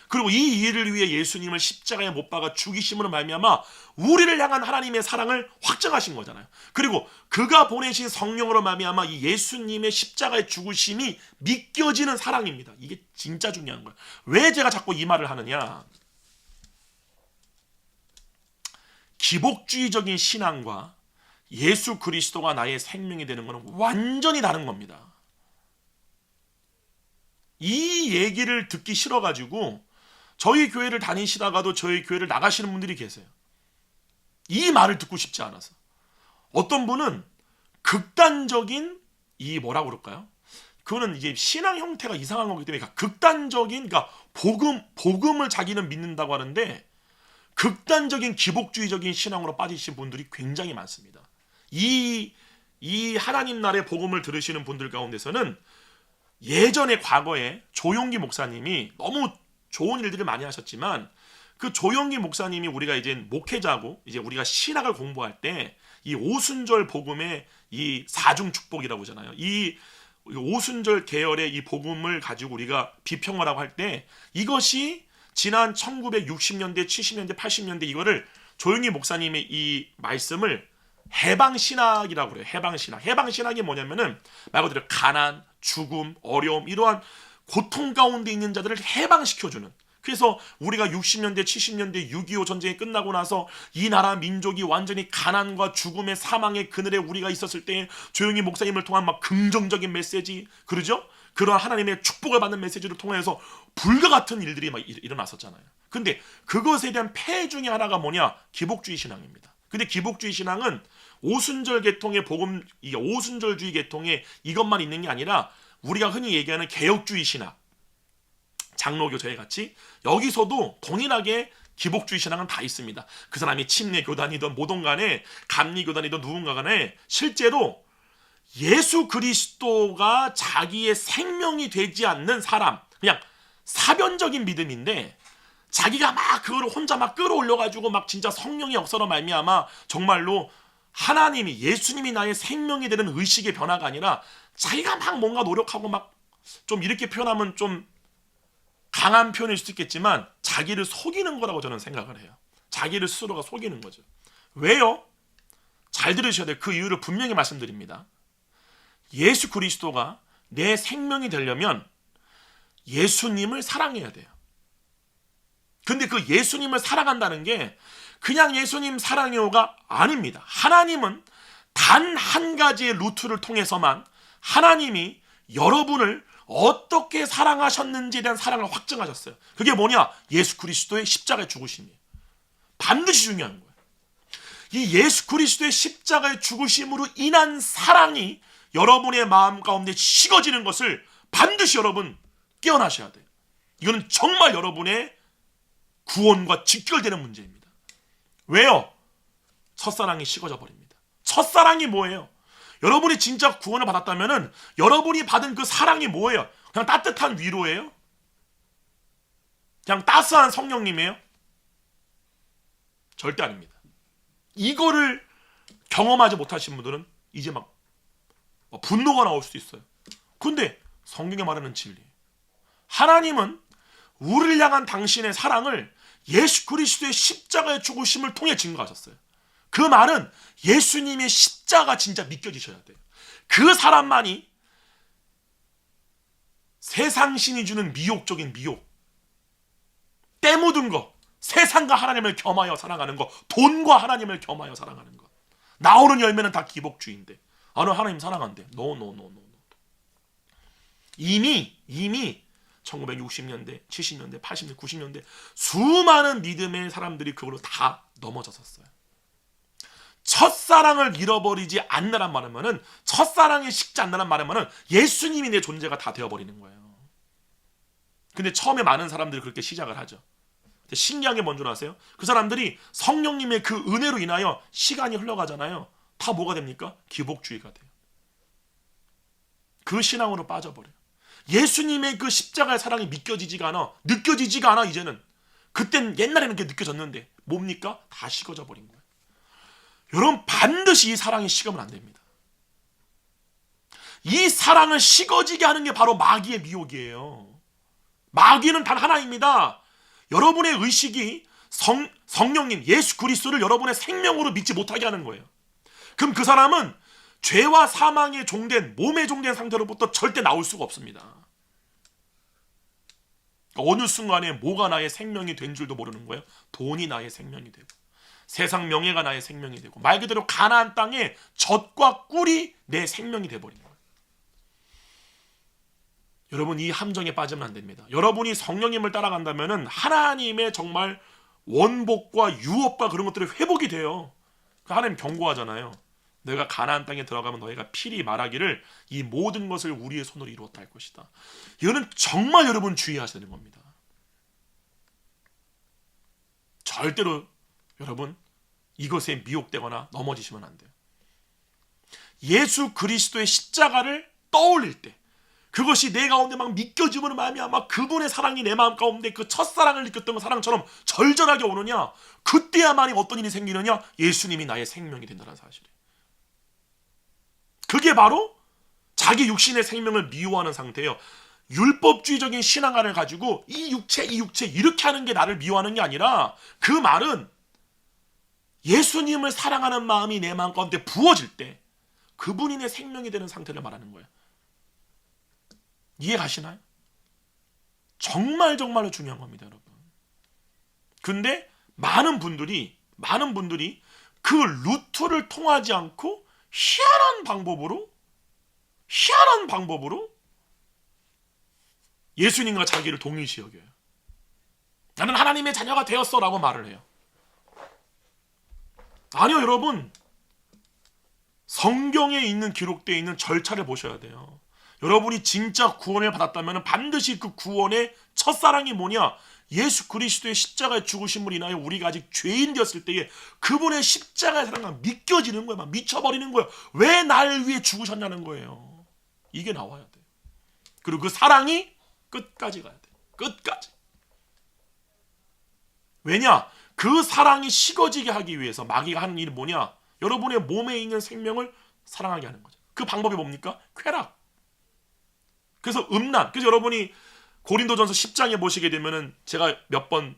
그리고 이 일을 위해 예수님을 십자가에 못 박아 죽이심으로 말미암아 우리를 향한 하나님의 사랑을 확증하신 거잖아요. 그리고 그가 보내신 성령으로 말미암아 이 예수님의 십자가의 죽으심이 믿겨지는 사랑입니다. 이게 진짜 중요한 거예요. 왜 제가 자꾸 이 말을 하느냐? 기복주의적인 신앙과 예수 그리스도가 나의 생명이 되는 것은 완전히 다른 겁니다. 이 얘기를 듣기 싫어가지고 저희 교회를 다니시다가도 저희 교회를 나가시는 분들이 계세요. 이 말을 듣고 싶지 않아서. 어떤 분은 극단적인 이 뭐라고 그럴까요? 그거는 이제 신앙 형태가 이상한 거기 때문에 극단적인, 그러니까 복음을 자기는 믿는다고 하는데 극단적인 기복주의적인 신앙으로 빠지신 분들이 굉장히 많습니다. 이 하나님 나라의 복음을 들으시는 분들 가운데서는 예전에 과거에 조용기 목사님이 너무 좋은 일들을 많이 하셨지만, 그 조용기 목사님이 우리가 이제 목회자고 이제 우리가 신학을 공부할 때 이 오순절 복음의 이 사중 축복이라고 하잖아요. 이 오순절 계열의 이 복음을 가지고 우리가 비평을 하고 할 때, 이것이 지난 1960년대, 70년대, 80년대 이거를 조용기 목사님의 이 말씀을 해방신학이라고 그래요. 해방신학. 해방신학이 뭐냐면은 말 그대로 가난, 죽음, 어려움, 이러한 고통 가운데 있는 자들을 해방시켜주는. 그래서 우리가 60년대, 70년대 6.25 전쟁이 끝나고 나서 이 나라 민족이 완전히 가난과 죽음의 사망의 그늘에 우리가 있었을 때 조용히 목사님을 통한 막 긍정적인 메시지, 그러죠? 그런 하나님의 축복을 받는 메시지를 통해서 불과 같은 일들이 막 일어났었잖아요. 근데 그것에 대한 폐해 중에 하나가 뭐냐? 기복주의 신앙입니다. 근데 기복주의 신앙은 오순절 계통의 복음, 이 오순절주의 계통에 이것만 있는 게 아니라 우리가 흔히 얘기하는 개혁주의 신학, 장로교 저희 같이 여기서도 동일하게 기복주의 신앙은 다 있습니다. 그 사람이 침례 교단이든 뭐든 간에 감리 교단이든 누군가 간에 실제로 예수 그리스도가 자기의 생명이 되지 않는 사람, 그냥 사변적인 믿음인데 자기가 막 그거를 혼자 막 끌어올려가지고 막 진짜 성령의 역사로 말미암아 정말로 하나님이, 예수님이 나의 생명이 되는 의식의 변화가 아니라 자기가 막 뭔가 노력하고 막 좀 이렇게 표현하면 좀 강한 표현일 수도 있겠지만 자기를 속이는 거라고 저는 생각을 해요. 자기를 스스로가 속이는 거죠. 왜요? 잘 들으셔야 돼요. 그 이유를 분명히 말씀드립니다. 예수 그리스도가 내 생명이 되려면 예수님을 사랑해야 돼요. 근데 그 예수님을 사랑한다는 게 그냥 예수님 사랑해요가 아닙니다. 하나님은 단 한 가지의 루트를 통해서만 하나님이 여러분을 어떻게 사랑하셨는지에 대한 사랑을 확증하셨어요. 그게 뭐냐? 예수 그리스도의 십자가의 죽으심이에요. 반드시 중요한 거예요. 이 예수 그리스도의 십자가의 죽으심으로 인한 사랑이 여러분의 마음 가운데 식어지는 것을 반드시 여러분 깨어나셔야 돼요. 이거는 정말 여러분의 구원과 직결되는 문제입니다. 왜요? 첫사랑이 식어져 버립니다. 첫사랑이 뭐예요? 여러분이 진짜 구원을 받았다면은 여러분이 받은 그 사랑이 뭐예요? 그냥 따뜻한 위로예요? 그냥 따스한 성령님이에요? 절대 아닙니다. 이거를 경험하지 못하신 분들은 이제 막 분노가 나올 수도 있어요. 근데 성경에 말하는 진리, 하나님은 우리를 향한 당신의 사랑을 예수 그리스도의 십자가의 죽으심을 통해 증거하셨어요. 그 말은 예수님의 십자가 진짜 믿겨지셔야 돼요. 그 사람만이 세상 신이 주는 미혹적인 미혹, 때 묻은 거, 세상과 하나님을 겸하여 사랑하는 거, 돈과 하나님을 겸하여 사랑하는 거, 나오는 열매는 다 기복주의인데 너 하나님 사랑한대. 노. 이미 1960년대, 70년대, 80년대, 90년대 수많은 믿음의 사람들이 그걸로 다 넘어졌었어요. 첫사랑을 잃어버리지 않느란 말이면은, 첫사랑이 식지 않느란 말이면은 예수님이 내 존재가 다 되어버리는 거예요. 근데 처음에 많은 사람들이 그렇게 시작을 하죠. 근데 신기한 게 뭔 줄 아세요? 그 사람들이 성령님의 그 은혜로 인하여 시간이 흘러가잖아요. 다 뭐가 됩니까? 기복주의가 돼요. 그 신앙으로 빠져버려요. 예수님의 그 십자가의 사랑이 느껴지지가 않아. 이제는. 그땐 옛날에는 그게 느껴졌는데 뭡니까? 다 식어져 버린 거예요. 여러분, 반드시 이 사랑이 식으면 안 됩니다. 이 사랑을 식어지게 하는 게 바로 마귀의 미혹이에요. 마귀는 단 하나입니다. 여러분의 의식이 성령님 예수 그리스도를 여러분의 생명으로 믿지 못하게 하는 거예요. 그럼 그 사람은 죄와 사망의 종된, 몸의 종된 상태로부터 절대 나올 수가 없습니다. 어느 순간에 뭐가 나의 생명이 된 줄도 모르는 거예요. 돈이 나의 생명이 되고, 세상 명예가 나의 생명이 되고, 말 그대로 가나안 땅에 젖과 꿀이 내 생명이 돼버린 거예요. 여러분, 이 함정에 빠지면 안 됩니다. 여러분이 성령님을 따라간다면 하나님의 정말 원복과 유업과 그런 것들이 회복이 돼요. 하나님 경고하잖아요. 내가 가나안 땅에 들어가면 너희가 필히 말하기를 이 모든 것을 우리의 손으로 이루었다 할 것이다. 이거는 정말 여러분 주의하셔야 되는 겁니다. 절대로 여러분 이것에 미혹되거나 넘어지시면 안 돼요. 예수 그리스도의 십자가를 떠올릴 때 그것이 내 가운데 막 믿겨지면 말미암아 그분의 사랑이 내 마음 가운데 그 첫사랑을 느꼈던 그 사랑처럼 절절하게 오느냐, 그때야만이 어떤 일이 생기느냐, 예수님이 나의 생명이 된다는 사실이에요. 그게 바로 자기 육신의 생명을 미워하는 상태예요. 율법주의적인 신앙관을 가지고 이 육체 이렇게 하는 게 나를 미워하는 게 아니라, 그 말은 예수님을 사랑하는 마음이 내 마음 가운데 부어질 때 그분이 내 생명이 되는 상태를 말하는 거예요. 이해 가시나요? 정말로 중요한 겁니다, 여러분. 근데 많은 분들이 그 루트를 통하지 않고 희한한 방법으로 예수님과 자기를 동일시 여겨요. 나는 하나님의 자녀가 되었어 라고 말을 해요. 아니요, 여러분. 성경에 있는 기록되어 있는 절차를 보셔야 돼요. 여러분이 진짜 구원을 받았다면 반드시 그 구원의 첫사랑이 뭐냐? 예수 그리스도의 십자가의 죽으심으로 인하여 우리가 아직 죄인 되었을 때에 그분의 십자가의 사랑이 믿겨지는 거예요. 막 미쳐버리는 거예요. 왜 날 위해 죽으셨냐는 거예요. 이게 나와야 돼요. 그리고 그 사랑이 끝까지 가야 돼요. 끝까지. 왜냐? 그 사랑이 식어지게 하기 위해서 마귀가 하는 일이 뭐냐? 여러분의 몸에 있는 생명을 사랑하게 하는 거죠. 그 방법이 뭡니까? 쾌락. 그래서 음란. 그래서 여러분이 고린도전서 10장에 보시게 되면은, 제가 몇 번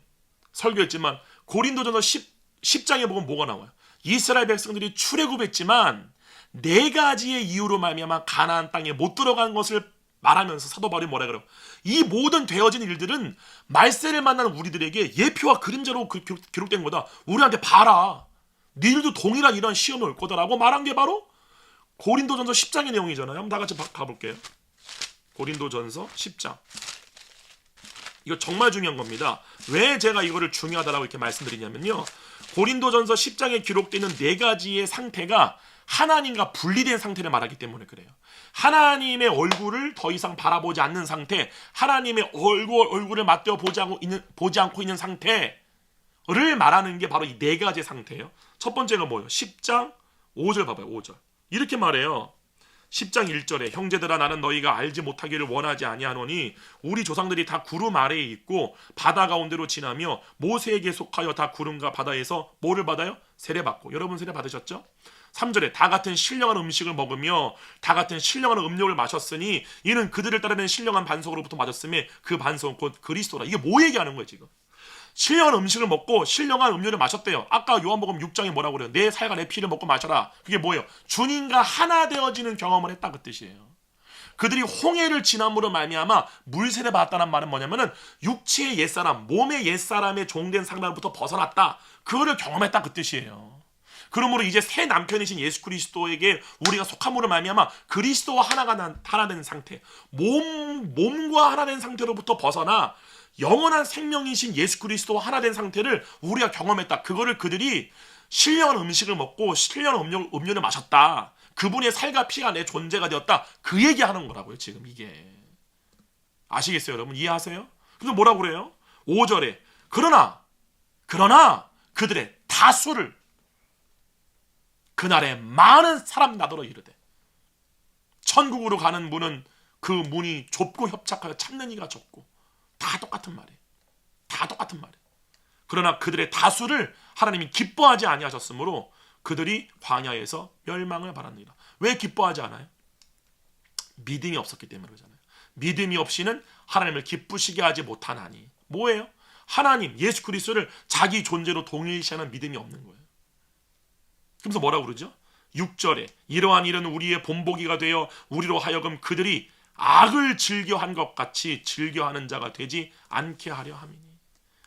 설교했지만 고린도전서 10장에 보면 뭐가 나와요? 이스라엘 백성들이 출애굽했지만 4가지의 이유로 말미암아 가나안 땅에 못 들어간 것을 말하면서 사도 바울이 뭐라 그래요? 이 모든 되어진 일들은 말세를 만난 우리들에게 예표와 그림자로 기록된 거다. 우리한테 봐라. 니들도 동일한 이런 시험이 올 거다라고 말한 게 바로 고린도전서 10장의 내용이잖아요. 한번 다 같이 가볼게요. 고린도전서 10장. 이거 정말 중요한 겁니다. 왜 제가 이거를 중요하다라고 이렇게 말씀드리냐면요, 고린도전서 10장에 기록되는 4가지의 상태가 하나님과 분리된 상태를 말하기 때문에 그래요. 하나님의 얼굴을 더 이상 바라보지 않는 상태, 하나님의 얼굴을 맞대어 보지 않고 있는 상태를 말하는 게 바로 이 4가지 상태예요. 첫 번째가 뭐예요? 10장 5절 봐봐요. 5절. 이렇게 말해요. 10장 1절에 형제들아, 나는 너희가 알지 못하기를 원하지 아니하노니 우리 조상들이 다 구름 아래에 있고 바다 가운데로 지나며 모세에게 속하여 다 구름과 바다에서 뭐를 받아요? 세례받고. 여러분 세례 받으셨죠? 3절에 다 같은 신령한 음식을 먹으며 다 같은 신령한 음료를 마셨으니 이는 그들을 따르는 신령한 반석으로부터 맞았음에 그 반석은 곧 그리스도라. 이게 뭐 얘기하는 거예요 지금? 신령한 음식을 먹고 신령한 음료를 마셨대요. 아까 요한복음 6장에 뭐라고 그래요? 내 살과 내 피를 먹고 마셔라. 그게 뭐예요? 주님과 하나 되어지는 경험을 했다, 그 뜻이에요. 그들이 홍해를 지남으로 말미암아 물세례 받았다는 말은 뭐냐면은 육체의 옛사람, 몸의 옛사람의 종된 상담부터 벗어났다. 그거를 경험했다, 그 뜻이에요. 그러므로 이제 새 남편이신 예수 그리스도에게 우리가 속함으로 말미암아 그리스도와 하나 된 상태, 몸과 하나 된 상태로부터 벗어나 영원한 생명이신 예수 그리스도와 하나 된 상태를 우리가 경험했다. 그거를 그들이 신령한 음식을 먹고 신령한 음료를 마셨다. 그분의 살과 피가 내 존재가 되었다. 그 얘기하는 거라고요 지금 이게. 아시겠어요 여러분? 이해하세요? 그래서 뭐라고 그래요? 5절에 그러나 그들의 다수를 그날에 많은 사람 나더러 이르되, 천국으로 가는 문은 그 문이 좁고 협착하여 찾는 이가 적고, 다 똑같은 말이에요. 다 똑같은 말이에요. 그러나 그들의 다수를 하나님이 기뻐하지 아니하셨으므로 그들이 광야에서 멸망을 받았느니라. 왜 기뻐하지 않아요? 믿음이 없었기 때문에 그러잖아요. 믿음이 없이는 하나님을 기쁘시게 하지 못하나니. 뭐예요? 하나님 예수 그리스도를 자기 존재로 동일시하는 믿음이 없는 거예요. 그래서 뭐라고 그러죠? 6절에 이러한 일은 우리의 본보기가 되어 우리로 하여금 그들이 악을 즐겨한 것 같이 즐겨하는 자가 되지 않게 하려 함이니.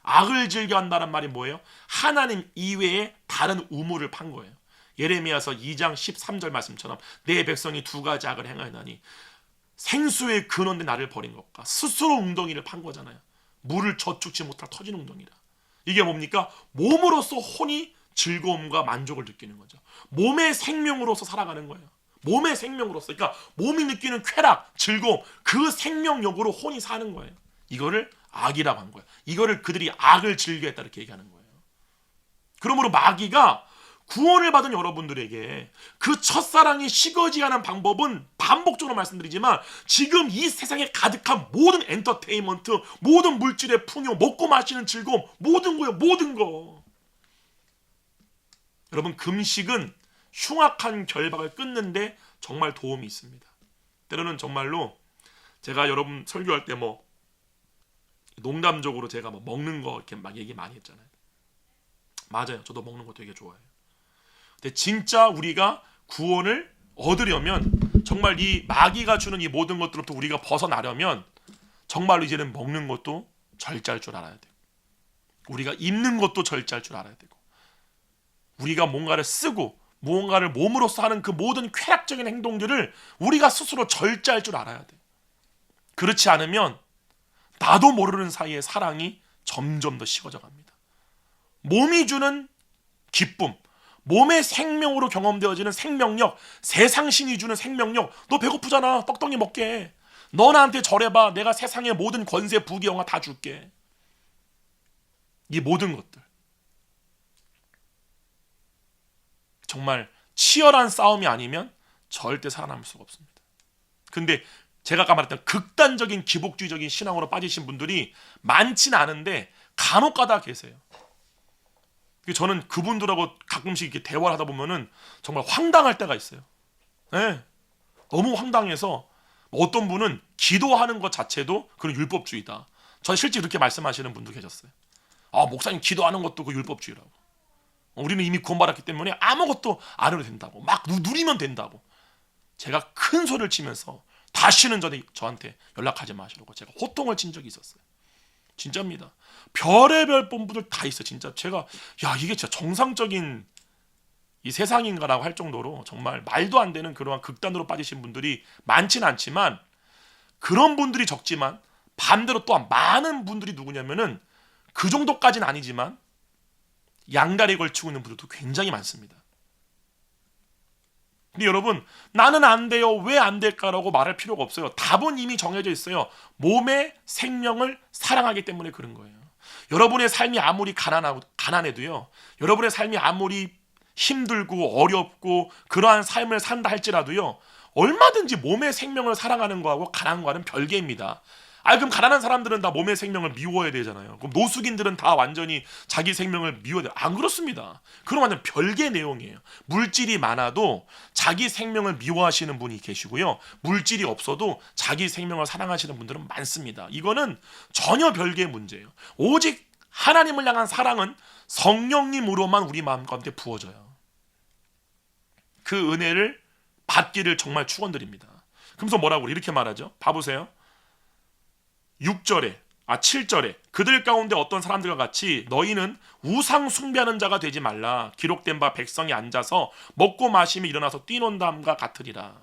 악을 즐겨한다는 말이 뭐예요? 하나님 이외에 다른 우물을 판 거예요. 예레미야서 2장 13절 말씀처럼 내 백성이 2가지 악을 행하였나니 생수의 근원된 나를 버린 것과 스스로 웅덩이를 판 거잖아요. 물을 저축지 못할 터진 웅덩이라. 이게 뭡니까? 몸으로서 혼이 즐거움과 만족을 느끼는 거죠. 몸의 생명으로서 살아가는 거예요. 몸의 생명으로서. 그러니까 몸이 느끼는 쾌락, 즐거움, 그 생명력으로 혼이 사는 거예요. 이거를 악이라고 한 거예요. 이거를 그들이 악을 즐겨했다 이렇게 얘기하는 거예요. 그러므로 마귀가 구원을 받은 여러분들에게 그 첫사랑이 식어지 않은 방법은 반복적으로 말씀드리지만 지금 이 세상에 가득한 모든 엔터테인먼트, 모든 물질의 풍요, 먹고 마시는 즐거움, 모든 거요, 모든 거. 여러분, 금식은 흉악한 결박을 끊는데 정말 도움이 있습니다. 때로는 정말로 제가 여러분 설교할 때 뭐 농담적으로 제가 뭐 먹는 거 이렇게 막 얘기 많이 했잖아요. 맞아요. 저도 먹는 거 되게 좋아해요. 근데 진짜 우리가 구원을 얻으려면 정말 이 마귀가 주는 이 모든 것들로부터 우리가 벗어나려면 정말로 이제는 먹는 것도 절제할 줄 알아야 돼요. 우리가 입는 것도 절제할 줄 알아야 되고 우리가 뭔가를 쓰고 무언가를 몸으로써 하는 그 모든 쾌락적인 행동들을 우리가 스스로 절제할 줄 알아야 돼. 그렇지 않으면 나도 모르는 사이에 사랑이 점점 더 식어져 갑니다. 몸이 주는 기쁨, 몸의 생명으로 경험되어지는 생명력, 세상신이 주는 생명력, 너 배고프잖아, 떡떡이 먹게. 너 나한테 절해봐, 내가 세상의 모든 권세, 부귀, 영화 다 줄게. 이 모든 것들 정말 치열한 싸움이 아니면 절대 살아남을 수가 없습니다. 근데 제가 아까 말했던 극단적인 기복주의적인 신앙으로 빠지신 분들이 많지는 않은데 간혹 가다 계세요. 저는 그분들하고 가끔씩 이렇게 대화를 하다 보면은 정말 황당할 때가 있어요. 네. 너무 황당해서 어떤 분은 기도하는 것 자체도 그런 율법주의다. 전 실제 그렇게 말씀하시는 분도 계셨어요. 아, 목사님 기도하는 것도 그 율법주의라고. 우리는 이미 구원받았기 때문에 아무것도 안 해도 된다고. 막 누리면 된다고. 제가 큰 소리를 치면서 다시는 저한테 연락하지 마시라고 제가 호통을 친 적이 있었어요. 진짜입니다. 별의별 본부들 다 있어요. 진짜 제가 이게 진짜 정상적인 이 세상인가라고 할 정도로 정말 말도 안 되는 그러한 극단으로 빠지신 분들이 많지는 않지만 그런 분들이 적지만 반대로 또한 많은 분들이 누구냐면은 그 정도까지는 아니지만 양다리에 걸치고 있는 분들도 굉장히 많습니다. 근데 여러분, 나는 안 돼요, 왜 안 될까라고 말할 필요가 없어요. 답은 이미 정해져 있어요. 몸의 생명을 사랑하기 때문에 그런 거예요. 여러분의 삶이 아무리 가난해도요, 여러분의 삶이 아무리 힘들고 어렵고 그러한 삶을 산다 할지라도요, 얼마든지 몸의 생명을 사랑하는 거하고 가난한 거는 별개입니다. 그럼 가난한 사람들은 다 몸의 생명을 미워해야 되잖아요. 그럼 노숙인들은 다 완전히 자기 생명을 미워해야 돼요. 안 그렇습니다. 그건 완전 별개의 내용이에요. 물질이 많아도 자기 생명을 미워하시는 분이 계시고요. 물질이 없어도 자기 생명을 사랑하시는 분들은 많습니다. 이거는 전혀 별개의 문제예요. 오직 하나님을 향한 사랑은 성령님으로만 우리 마음 가운데 부어져요. 그 은혜를 받기를 정말 축원드립니다. 그러면서 뭐라고 이렇게 말하죠. 봐보세요. 7절에 그들 가운데 어떤 사람들과 같이 너희는 우상 숭배하는 자가 되지 말라. 기록된 바 백성이 앉아서 먹고 마시며 일어나서 뛰논다함과 같으리라.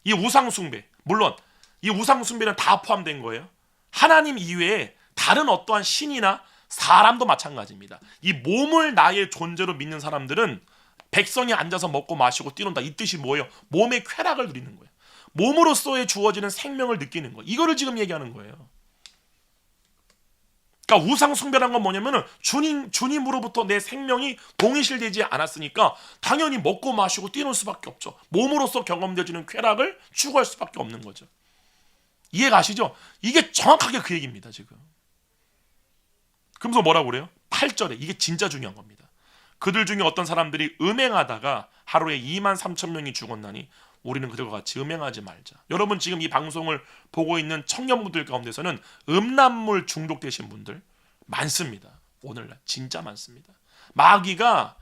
이 우상 숭배, 물론 이 우상 숭배는 다 포함된 거예요. 하나님 이외에 다른 어떠한 신이나 사람도 마찬가지입니다. 이 몸을 나의 존재로 믿는 사람들은 백성이 앉아서 먹고 마시고 뛰논다. 이 뜻이 뭐예요? 몸의 쾌락을 누리는 거예요. 몸으로써의 주어지는 생명을 느끼는 거. 이거를 지금 얘기하는 거예요. 그러니까 우상 숭배란 건 뭐냐면은 주님으로부터 내 생명이 동일시되지 않았으니까 당연히 먹고 마시고 뛰는 수밖에 없죠. 몸으로써 경험되어지는 쾌락을 추구할 수밖에 없는 거죠. 이해가시죠? 이게 정확하게 그 얘기입니다, 지금. 그러면서 뭐라고 그래요? 8절에 이게 진짜 중요한 겁니다. 그들 중에 어떤 사람들이 음행하다가 하루에 23,000명이 죽었나니 우리는 그들과 같이 음행하지 말자. 여러분 지금 이 방송을 보고 있는 청년분들 가운데서는 음란물 중독되신 분들 많습니다. 오늘날 진짜 많습니다. 마귀가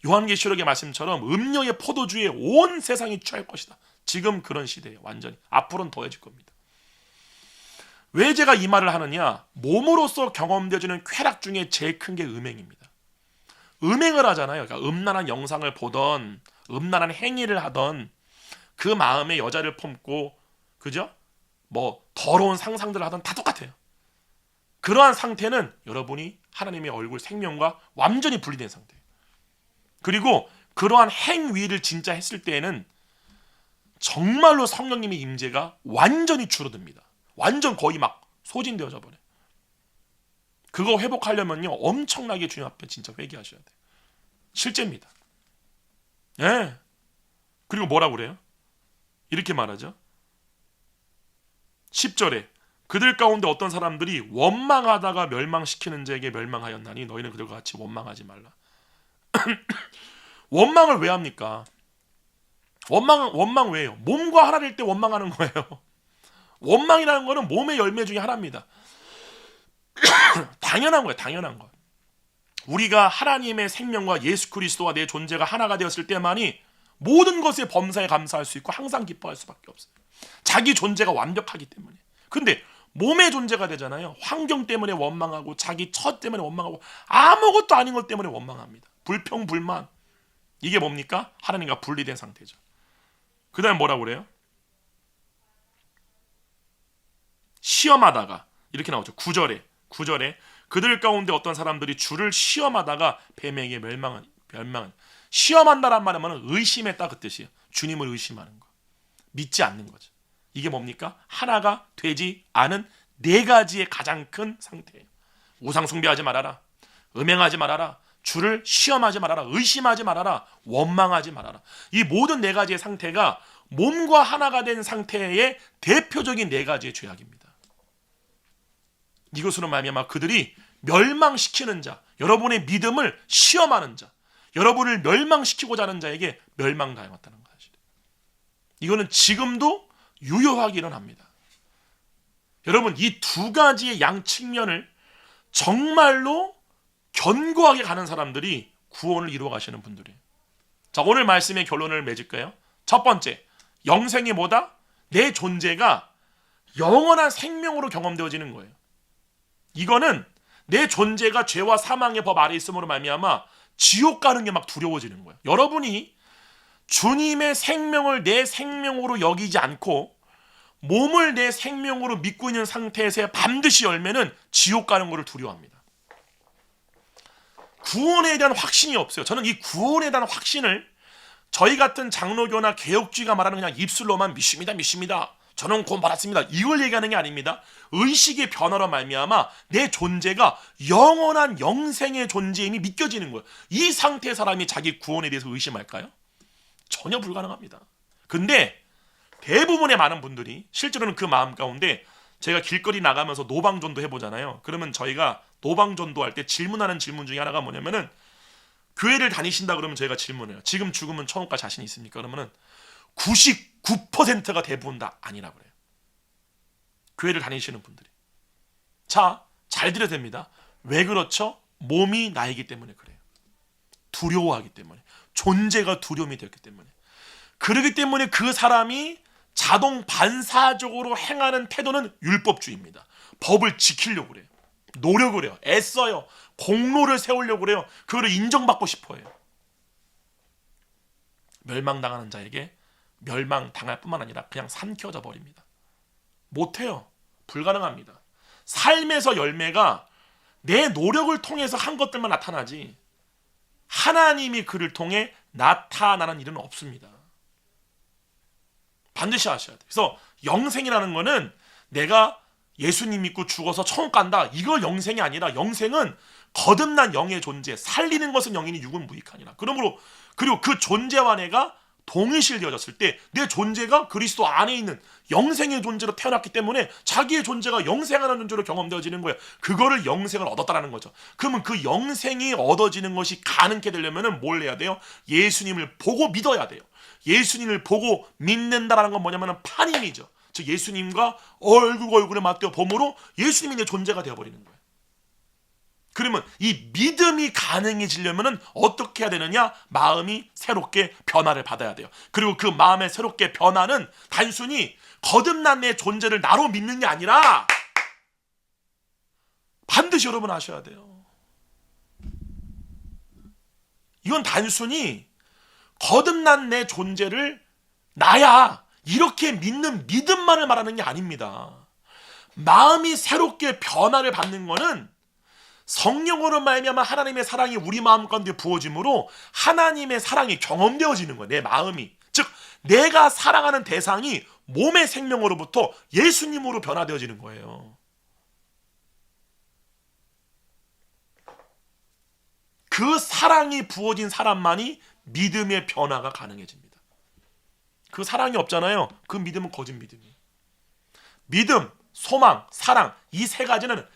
요한계시록의 말씀처럼 음료의 포도주에 온 세상이 취할 것이다. 지금 그런 시대예요. 완전히. 앞으로는 더해질 겁니다. 왜 제가 이 말을 하느냐? 몸으로써 경험되어지는 쾌락 중에 제일 큰 게 음행입니다. 음행을 하잖아요. 그러니까 음란한 영상을 보던 음란한 행위를 하던 그 마음에 여자를 품고, 그죠? 뭐 더러운 상상들을 하던 다 똑같아요. 그러한 상태는 여러분이 하나님의 얼굴 생명과 완전히 분리된 상태예요. 그리고 그러한 행위를 진짜 했을 때에는 정말로 성령님의 임재가 완전히 줄어듭니다. 완전 거의 막 소진되어져 버려요. 그거 회복하려면요 엄청나게 주님 앞에 진짜 회개하셔야 돼요. 실제입니다. 예. 그리고 뭐라고 그래요? 이렇게 말하죠. 10절에 그들 가운데 어떤 사람들이 원망하다가 멸망시키는 자에게 멸망하였나니 너희는 그들과 같이 원망하지 말라. 원망을 왜 합니까? 원망 왜요? 몸과 하나일 때 원망하는 거예요. 원망이라는 거는 몸의 열매 중에 하나입니다. 당연한 거예요. 당연한 거. 우리가 하나님의 생명과 예수 그리스도와 내 존재가 하나가 되었을 때만이 모든 것에 범사에 감사할 수 있고 항상 기뻐할 수밖에 없어요. 자기 존재가 완벽하기 때문에. 근데 몸의 존재가 되잖아요. 환경 때문에 원망하고 자기 처 때문에 원망하고 아무것도 아닌 것 때문에 원망합니다. 불평불만. 이게 뭡니까? 하나님과 분리된 상태죠. 그 다음에 뭐라고 그래요? 시험하다가 이렇게 나오죠. 9절에 그들 가운데 어떤 사람들이 주를 시험하다가 뱀에게 멸망한 시험한다란 말은 의심했다 그 뜻이에요. 주님을 의심하는 거. 믿지 않는 거죠. 이게 뭡니까? 하나가 되지 않은 네 가지의 가장 큰 상태예요. 우상 숭배하지 말아라. 음행하지 말아라. 주를 시험하지 말아라. 의심하지 말아라. 원망하지 말아라. 이 모든 네 가지의 상태가 몸과 하나가 된 상태의 대표적인 네 가지의 죄악입니다. 이것으로 말미암아 그들이 멸망시키는 자, 여러분의 믿음을 시험하는 자, 여러분을 멸망시키고자 하는 자에게 멸망당했다는 사실이에요. 이거는 지금도 유효하게 일어납니다. 여러분 이 두 가지의 양측면을 정말로 견고하게 가는 사람들이 구원을 이루어 가시는 분들이에요. 자, 오늘 말씀의 결론을 맺을까요? 첫 번째, 영생이 뭐다? 내 존재가 영원한 생명으로 경험되어지는 거예요. 이거는 내 존재가 죄와 사망의 법 아래 있음으로 말미암아 지옥 가는 게 막 두려워지는 거예요. 여러분이 주님의 생명을 내 생명으로 여기지 않고 몸을 내 생명으로 믿고 있는 상태에서 반드시 열매는 지옥 가는 것을 두려워합니다. 구원에 대한 확신이 없어요. 저는 이 구원에 대한 확신을 저희 같은 장로교나 개혁주의가 말하는 그냥 입술로만 믿습니다. 저는 구원 받았습니다. 이걸 얘기하는 게 아닙니다. 의식의 변화로 말미암아 내 존재가 영원한 영생의 존재임이 믿겨지는 거예요. 이 상태의 사람이 자기 구원에 대해서 의심할까요? 전혀 불가능합니다. 근데 대부분의 많은 분들이 실제로는 그 마음 가운데 제가 길거리 나가면서 노방전도 해보잖아요. 그러면 저희가 노방전도 할 때 질문하는 질문 중에 하나가 뭐냐면은 교회를 다니신다 그러면 저희가 질문해요. 지금 죽으면 천국 갈 자신이 있습니까? 그러면은 99%가 대부분 다 아니라고 그래요. 교회를 다니시는 분들이. 자, 잘 들어야 됩니다. 왜 그렇죠? 몸이 나이기 때문에 그래요. 두려워하기 때문에. 존재가 두려움이 되었기 때문에. 그렇기 때문에 그 사람이 자동 반사적으로 행하는 태도는 율법주의입니다. 법을 지키려고 그래요. 노력을 해요. 애써요. 공로를 세우려고 그래요. 그거를 인정받고 싶어 해요. 멸망당하는 자에게 멸망당할 뿐만 아니라 그냥 삼켜져 버립니다. 못해요. 불가능합니다. 삶에서 열매가 내 노력을 통해서 한 것들만 나타나지 하나님이 그를 통해 나타나는 일은 없습니다. 반드시 아셔야 돼요. 그래서 영생이라는 거는 내가 예수님 믿고 죽어서 천국 간다. 이거 영생이 아니라 영생은 거듭난 영의 존재, 살리는 것은 영이니 육은 무익하니라. 그러므로 그리고 그 존재와 내가 동일시되어졌을 때 내 존재가 그리스도 안에 있는 영생의 존재로 태어났기 때문에 자기의 존재가 영생하는 존재로 경험되어지는 거예요. 그거를 영생을 얻었다라는 거죠. 그러면 그 영생이 얻어지는 것이 가능하게 되려면 뭘 해야 돼요? 예수님을 보고 믿어야 돼요. 예수님을 보고 믿는다라는 건 뭐냐면 판임이죠. 즉 예수님과 얼굴에 맞대어 봄으로 예수님이 내 존재가 되어버리는 거예요. 그러면 이 믿음이 가능해지려면 어떻게 해야 되느냐? 마음이 새롭게 변화를 받아야 돼요. 그리고 그 마음의 새롭게 변화는 단순히 거듭난 내 존재를 나로 믿는 게 아니라 반드시 여러분 아셔야 돼요. 이건 단순히 거듭난 내 존재를 나야 이렇게 믿는 믿음만을 말하는 게 아닙니다. 마음이 새롭게 변화를 받는 거는 성령으로 말미암아 하나님의 사랑이 우리 마음 가운데 부어짐으로 하나님의 사랑이 경험되어지는 거예요. 내 마음이. 즉 내가 사랑하는 대상이 몸의 생명으로부터 예수님으로 변화되어지는 거예요. 그 사랑이 부어진 사람만이 믿음의 변화가 가능해집니다. 그 사랑이 없잖아요. 그 믿음은 거짓 믿음이에요. 믿음, 소망, 사랑, 이 세 가지는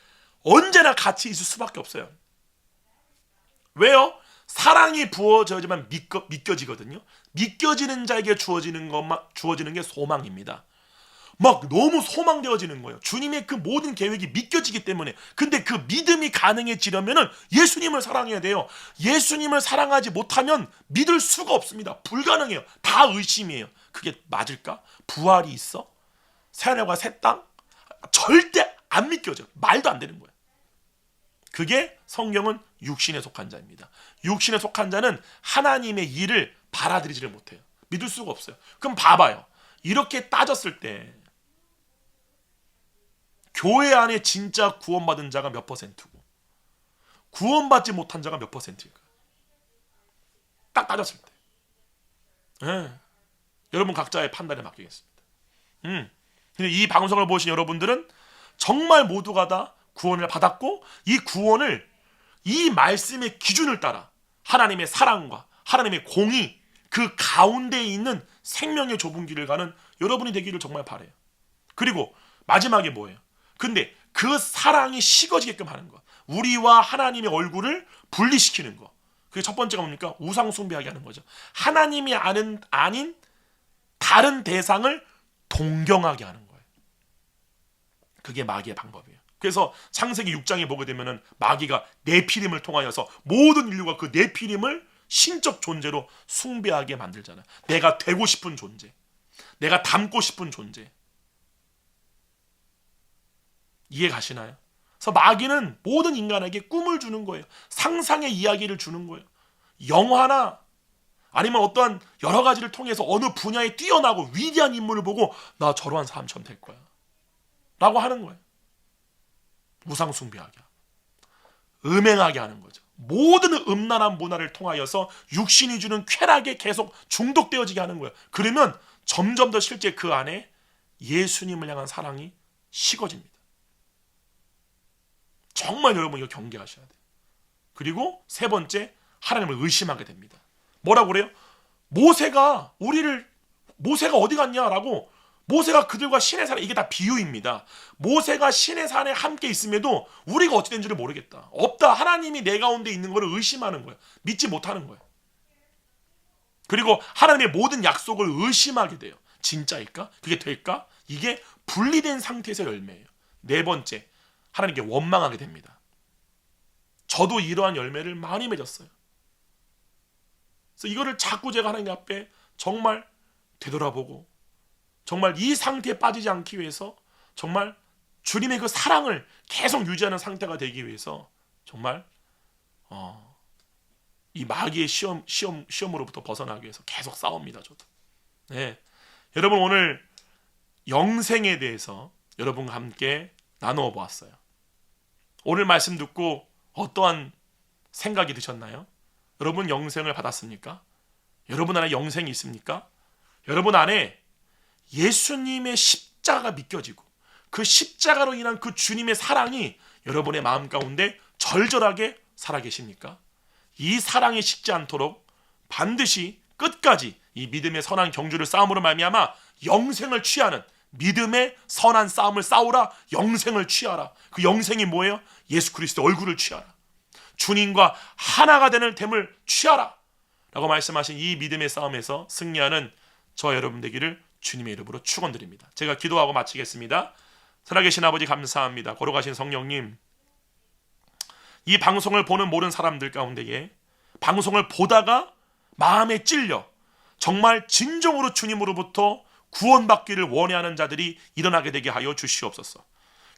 언제나 같이 있을 수밖에 없어요. 왜요? 사랑이 부어져야지만 믿겨지거든요. 믿겨지는 자에게 주어지는 게 소망입니다. 막 너무 소망되어지는 거예요. 주님의 그 모든 계획이 믿겨지기 때문에. 근데 그 믿음이 가능해지려면은 예수님을 사랑해야 돼요. 예수님을 사랑하지 못하면 믿을 수가 없습니다. 불가능해요. 다 의심이에요. 그게 맞을까? 부활이 있어? 새하늘과 새 땅? 절대 안 믿겨져. 말도 안 되는 거예요. 그게 성경은 육신에 속한 자입니다. 육신에 속한 자는 하나님의 일을 받아들이지를 못해요. 믿을 수가 없어요. 그럼 봐봐요. 이렇게 따졌을 때 교회 안에 진짜 구원받은 자가 몇 퍼센트고 구원받지 못한 자가 몇 퍼센트일까요? 딱 따졌을 때. 네. 여러분 각자의 판단에 맡기겠습니다. 근데 이 방송을 보신 여러분들은 정말 모두가 다 구원을 받았고 이 구원을 이 말씀의 기준을 따라 하나님의 사랑과 하나님의 공의 그 가운데에 있는 생명의 좁은 길을 가는 여러분이 되기를 정말 바라요. 그리고 마지막에 뭐예요? 근데 그 사랑이 식어지게끔 하는 것. 우리와 하나님의 얼굴을 분리시키는 것. 그게 첫 번째가 뭡니까? 우상 숭배하게 하는 거죠. 하나님이 아닌 다른 대상을 동경하게 하는 거예요. 그게 마귀의 방법이에요. 그래서 창세기 6장에 보게 되면은 마귀가 네피림을 통하여서 모든 인류가 그 네피림을 신적 존재로 숭배하게 만들잖아요. 내가 되고 싶은 존재, 내가 닮고 싶은 존재. 이해 가시나요? 그래서 마귀는 모든 인간에게 꿈을 주는 거예요. 상상의 이야기를 주는 거예요. 영화나 아니면 어떠한 여러 가지를 통해서 어느 분야에 뛰어나고 위대한 인물을 보고 나 저러한 사람처럼 될 거야 라고 하는 거예요. 우상 숭배하게 하고 음행하게 하는 거죠. 모든 음란한 문화를 통하여서 육신이 주는 쾌락에 계속 중독되어지게 하는 거예요. 그러면 점점 더 실제 그 안에 예수님을 향한 사랑이 식어집니다. 정말 여러분 이거 경계하셔야 돼요. 그리고 세 번째, 하나님을 의심하게 됩니다. 뭐라고 그래요? 모세가 어디 갔냐라고, 모세가 그들과 시내 산에, 이게 다 비유입니다. 모세가 시내 산에 함께 있음에도 우리가 어찌 된 줄을 모르겠다. 없다. 하나님이 내 가운데 있는 것을 의심하는 거예요. 믿지 못하는 거예요. 그리고 하나님의 모든 약속을 의심하게 돼요. 진짜일까? 그게 될까? 이게 분리된 상태에서 열매예요. 네 번째, 하나님께 원망하게 됩니다. 저도 이러한 열매를 많이 맺었어요. 그래서 이거를 자꾸 제가 하나님 앞에 정말 되돌아보고 정말 이 상태에 빠지지 않기 위해서 정말 주님의 그 사랑을 계속 유지하는 상태가 되기 위해서 정말 이 마귀의 시험으로부터 벗어나기 위해서 계속 싸웁니다. 저도. 네. 여러분 오늘 영생에 대해서 여러분과 함께 나누어 보았어요. 오늘 말씀 듣고 어떠한 생각이 드셨나요? 여러분 영생을 받았습니까? 여러분 안에 영생이 있습니까? 여러분 안에 예수님의 십자가가 믿겨지고 그 십자가로 인한 그 주님의 사랑이 여러분의 마음 가운데 절절하게 살아계십니까? 이 사랑이 식지 않도록 반드시 끝까지 이 믿음의 선한 경주를 싸움으로 말미암아 영생을 취하는, 믿음의 선한 싸움을 싸우라. 영생을 취하라. 그 영생이 뭐예요? 예수 그리스도 얼굴을 취하라. 주님과 하나가 되는 됨을 취하라 라고 말씀하신 이 믿음의 싸움에서 승리하는 저 여러분 되기를 주님의 이름으로 축원드립니다. 제가 기도하고 마치겠습니다. 살아계신 아버지 감사합니다. 걸어가신 성령님, 이 방송을 보는 모든 사람들 가운데에 방송을 보다가 마음에 찔려 정말 진정으로 주님으로부터 구원받기를 원해하는 자들이 일어나게 되게 하여 주시옵소서.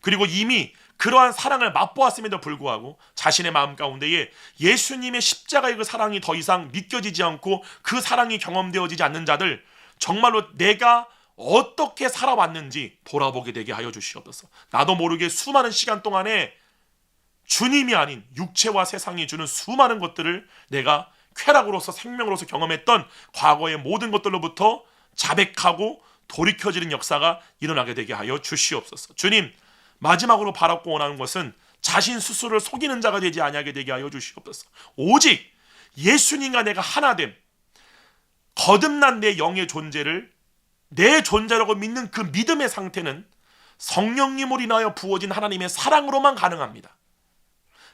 그리고 이미 그러한 사랑을 맛보았음에도 불구하고 자신의 마음 가운데에 예수님의 십자가의 그 사랑이 더 이상 믿겨지지 않고 그 사랑이 경험되어지지 않는 자들, 정말로 내가 어떻게 살아왔는지 돌아보게 되게 하여 주시옵소서. 나도 모르게 수많은 시간 동안에 주님이 아닌 육체와 세상이 주는 수많은 것들을 내가 쾌락으로서 생명으로서 경험했던 과거의 모든 것들로부터 자백하고 돌이켜지는 역사가 일어나게 되게 하여 주시옵소서. 주님, 마지막으로 바라고 원하는 것은 자신 스스로를 속이는 자가 되지 아니하게 되게 하여 주시옵소서. 오직 예수님과 내가 하나됨, 거듭난 내 영의 존재를 내 존재라고 믿는 그 믿음의 상태는 성령님으로 인하여 부어진 하나님의 사랑으로만 가능합니다.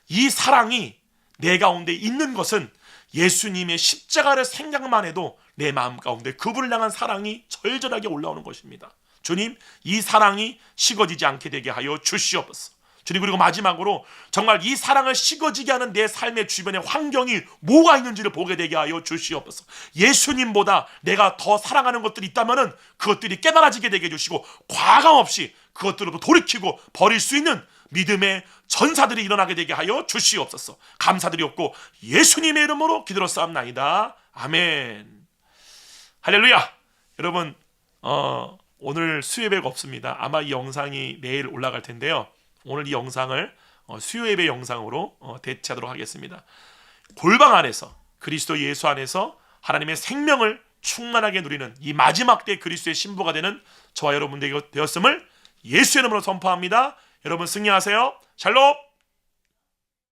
이 사랑이 내 가운데 있는 것은 예수님의 십자가를 생각만 해도 내 마음 가운데 그분을 향한 사랑이 절절하게 올라오는 것입니다. 주님, 이 사랑이 식어지지 않게 되게 하여 주시옵소서. 주님, 그리고 마지막으로 정말 이 사랑을 식어지게 하는 내 삶의 주변에 환경이 뭐가 있는지를 보게 되게 하여 주시옵소서. 예수님보다 내가 더 사랑하는 것들이 있다면 그것들이 깨달아지게 되게 해주시고 과감 없이 그것들로부터 돌이키고 버릴 수 있는 믿음의 전사들이 일어나게 되게 하여 주시옵소서. 감사드리옵고 예수님의 이름으로 기도로싸움나이다. 아멘. 할렐루야. 여러분, 오늘 수요예배가 없습니다. 아마 이 영상이 내일 올라갈 텐데요. 오늘 이 영상을 수요예배 영상으로 대체하도록 하겠습니다. 골방 안에서, 그리스도 예수 안에서 하나님의 생명을 충만하게 누리는 이 마지막 때 그리스도의 신부가 되는 저와 여러분들이 되었음을 예수의 이름으로 선포합니다. 여러분 승리하세요. 샬롬.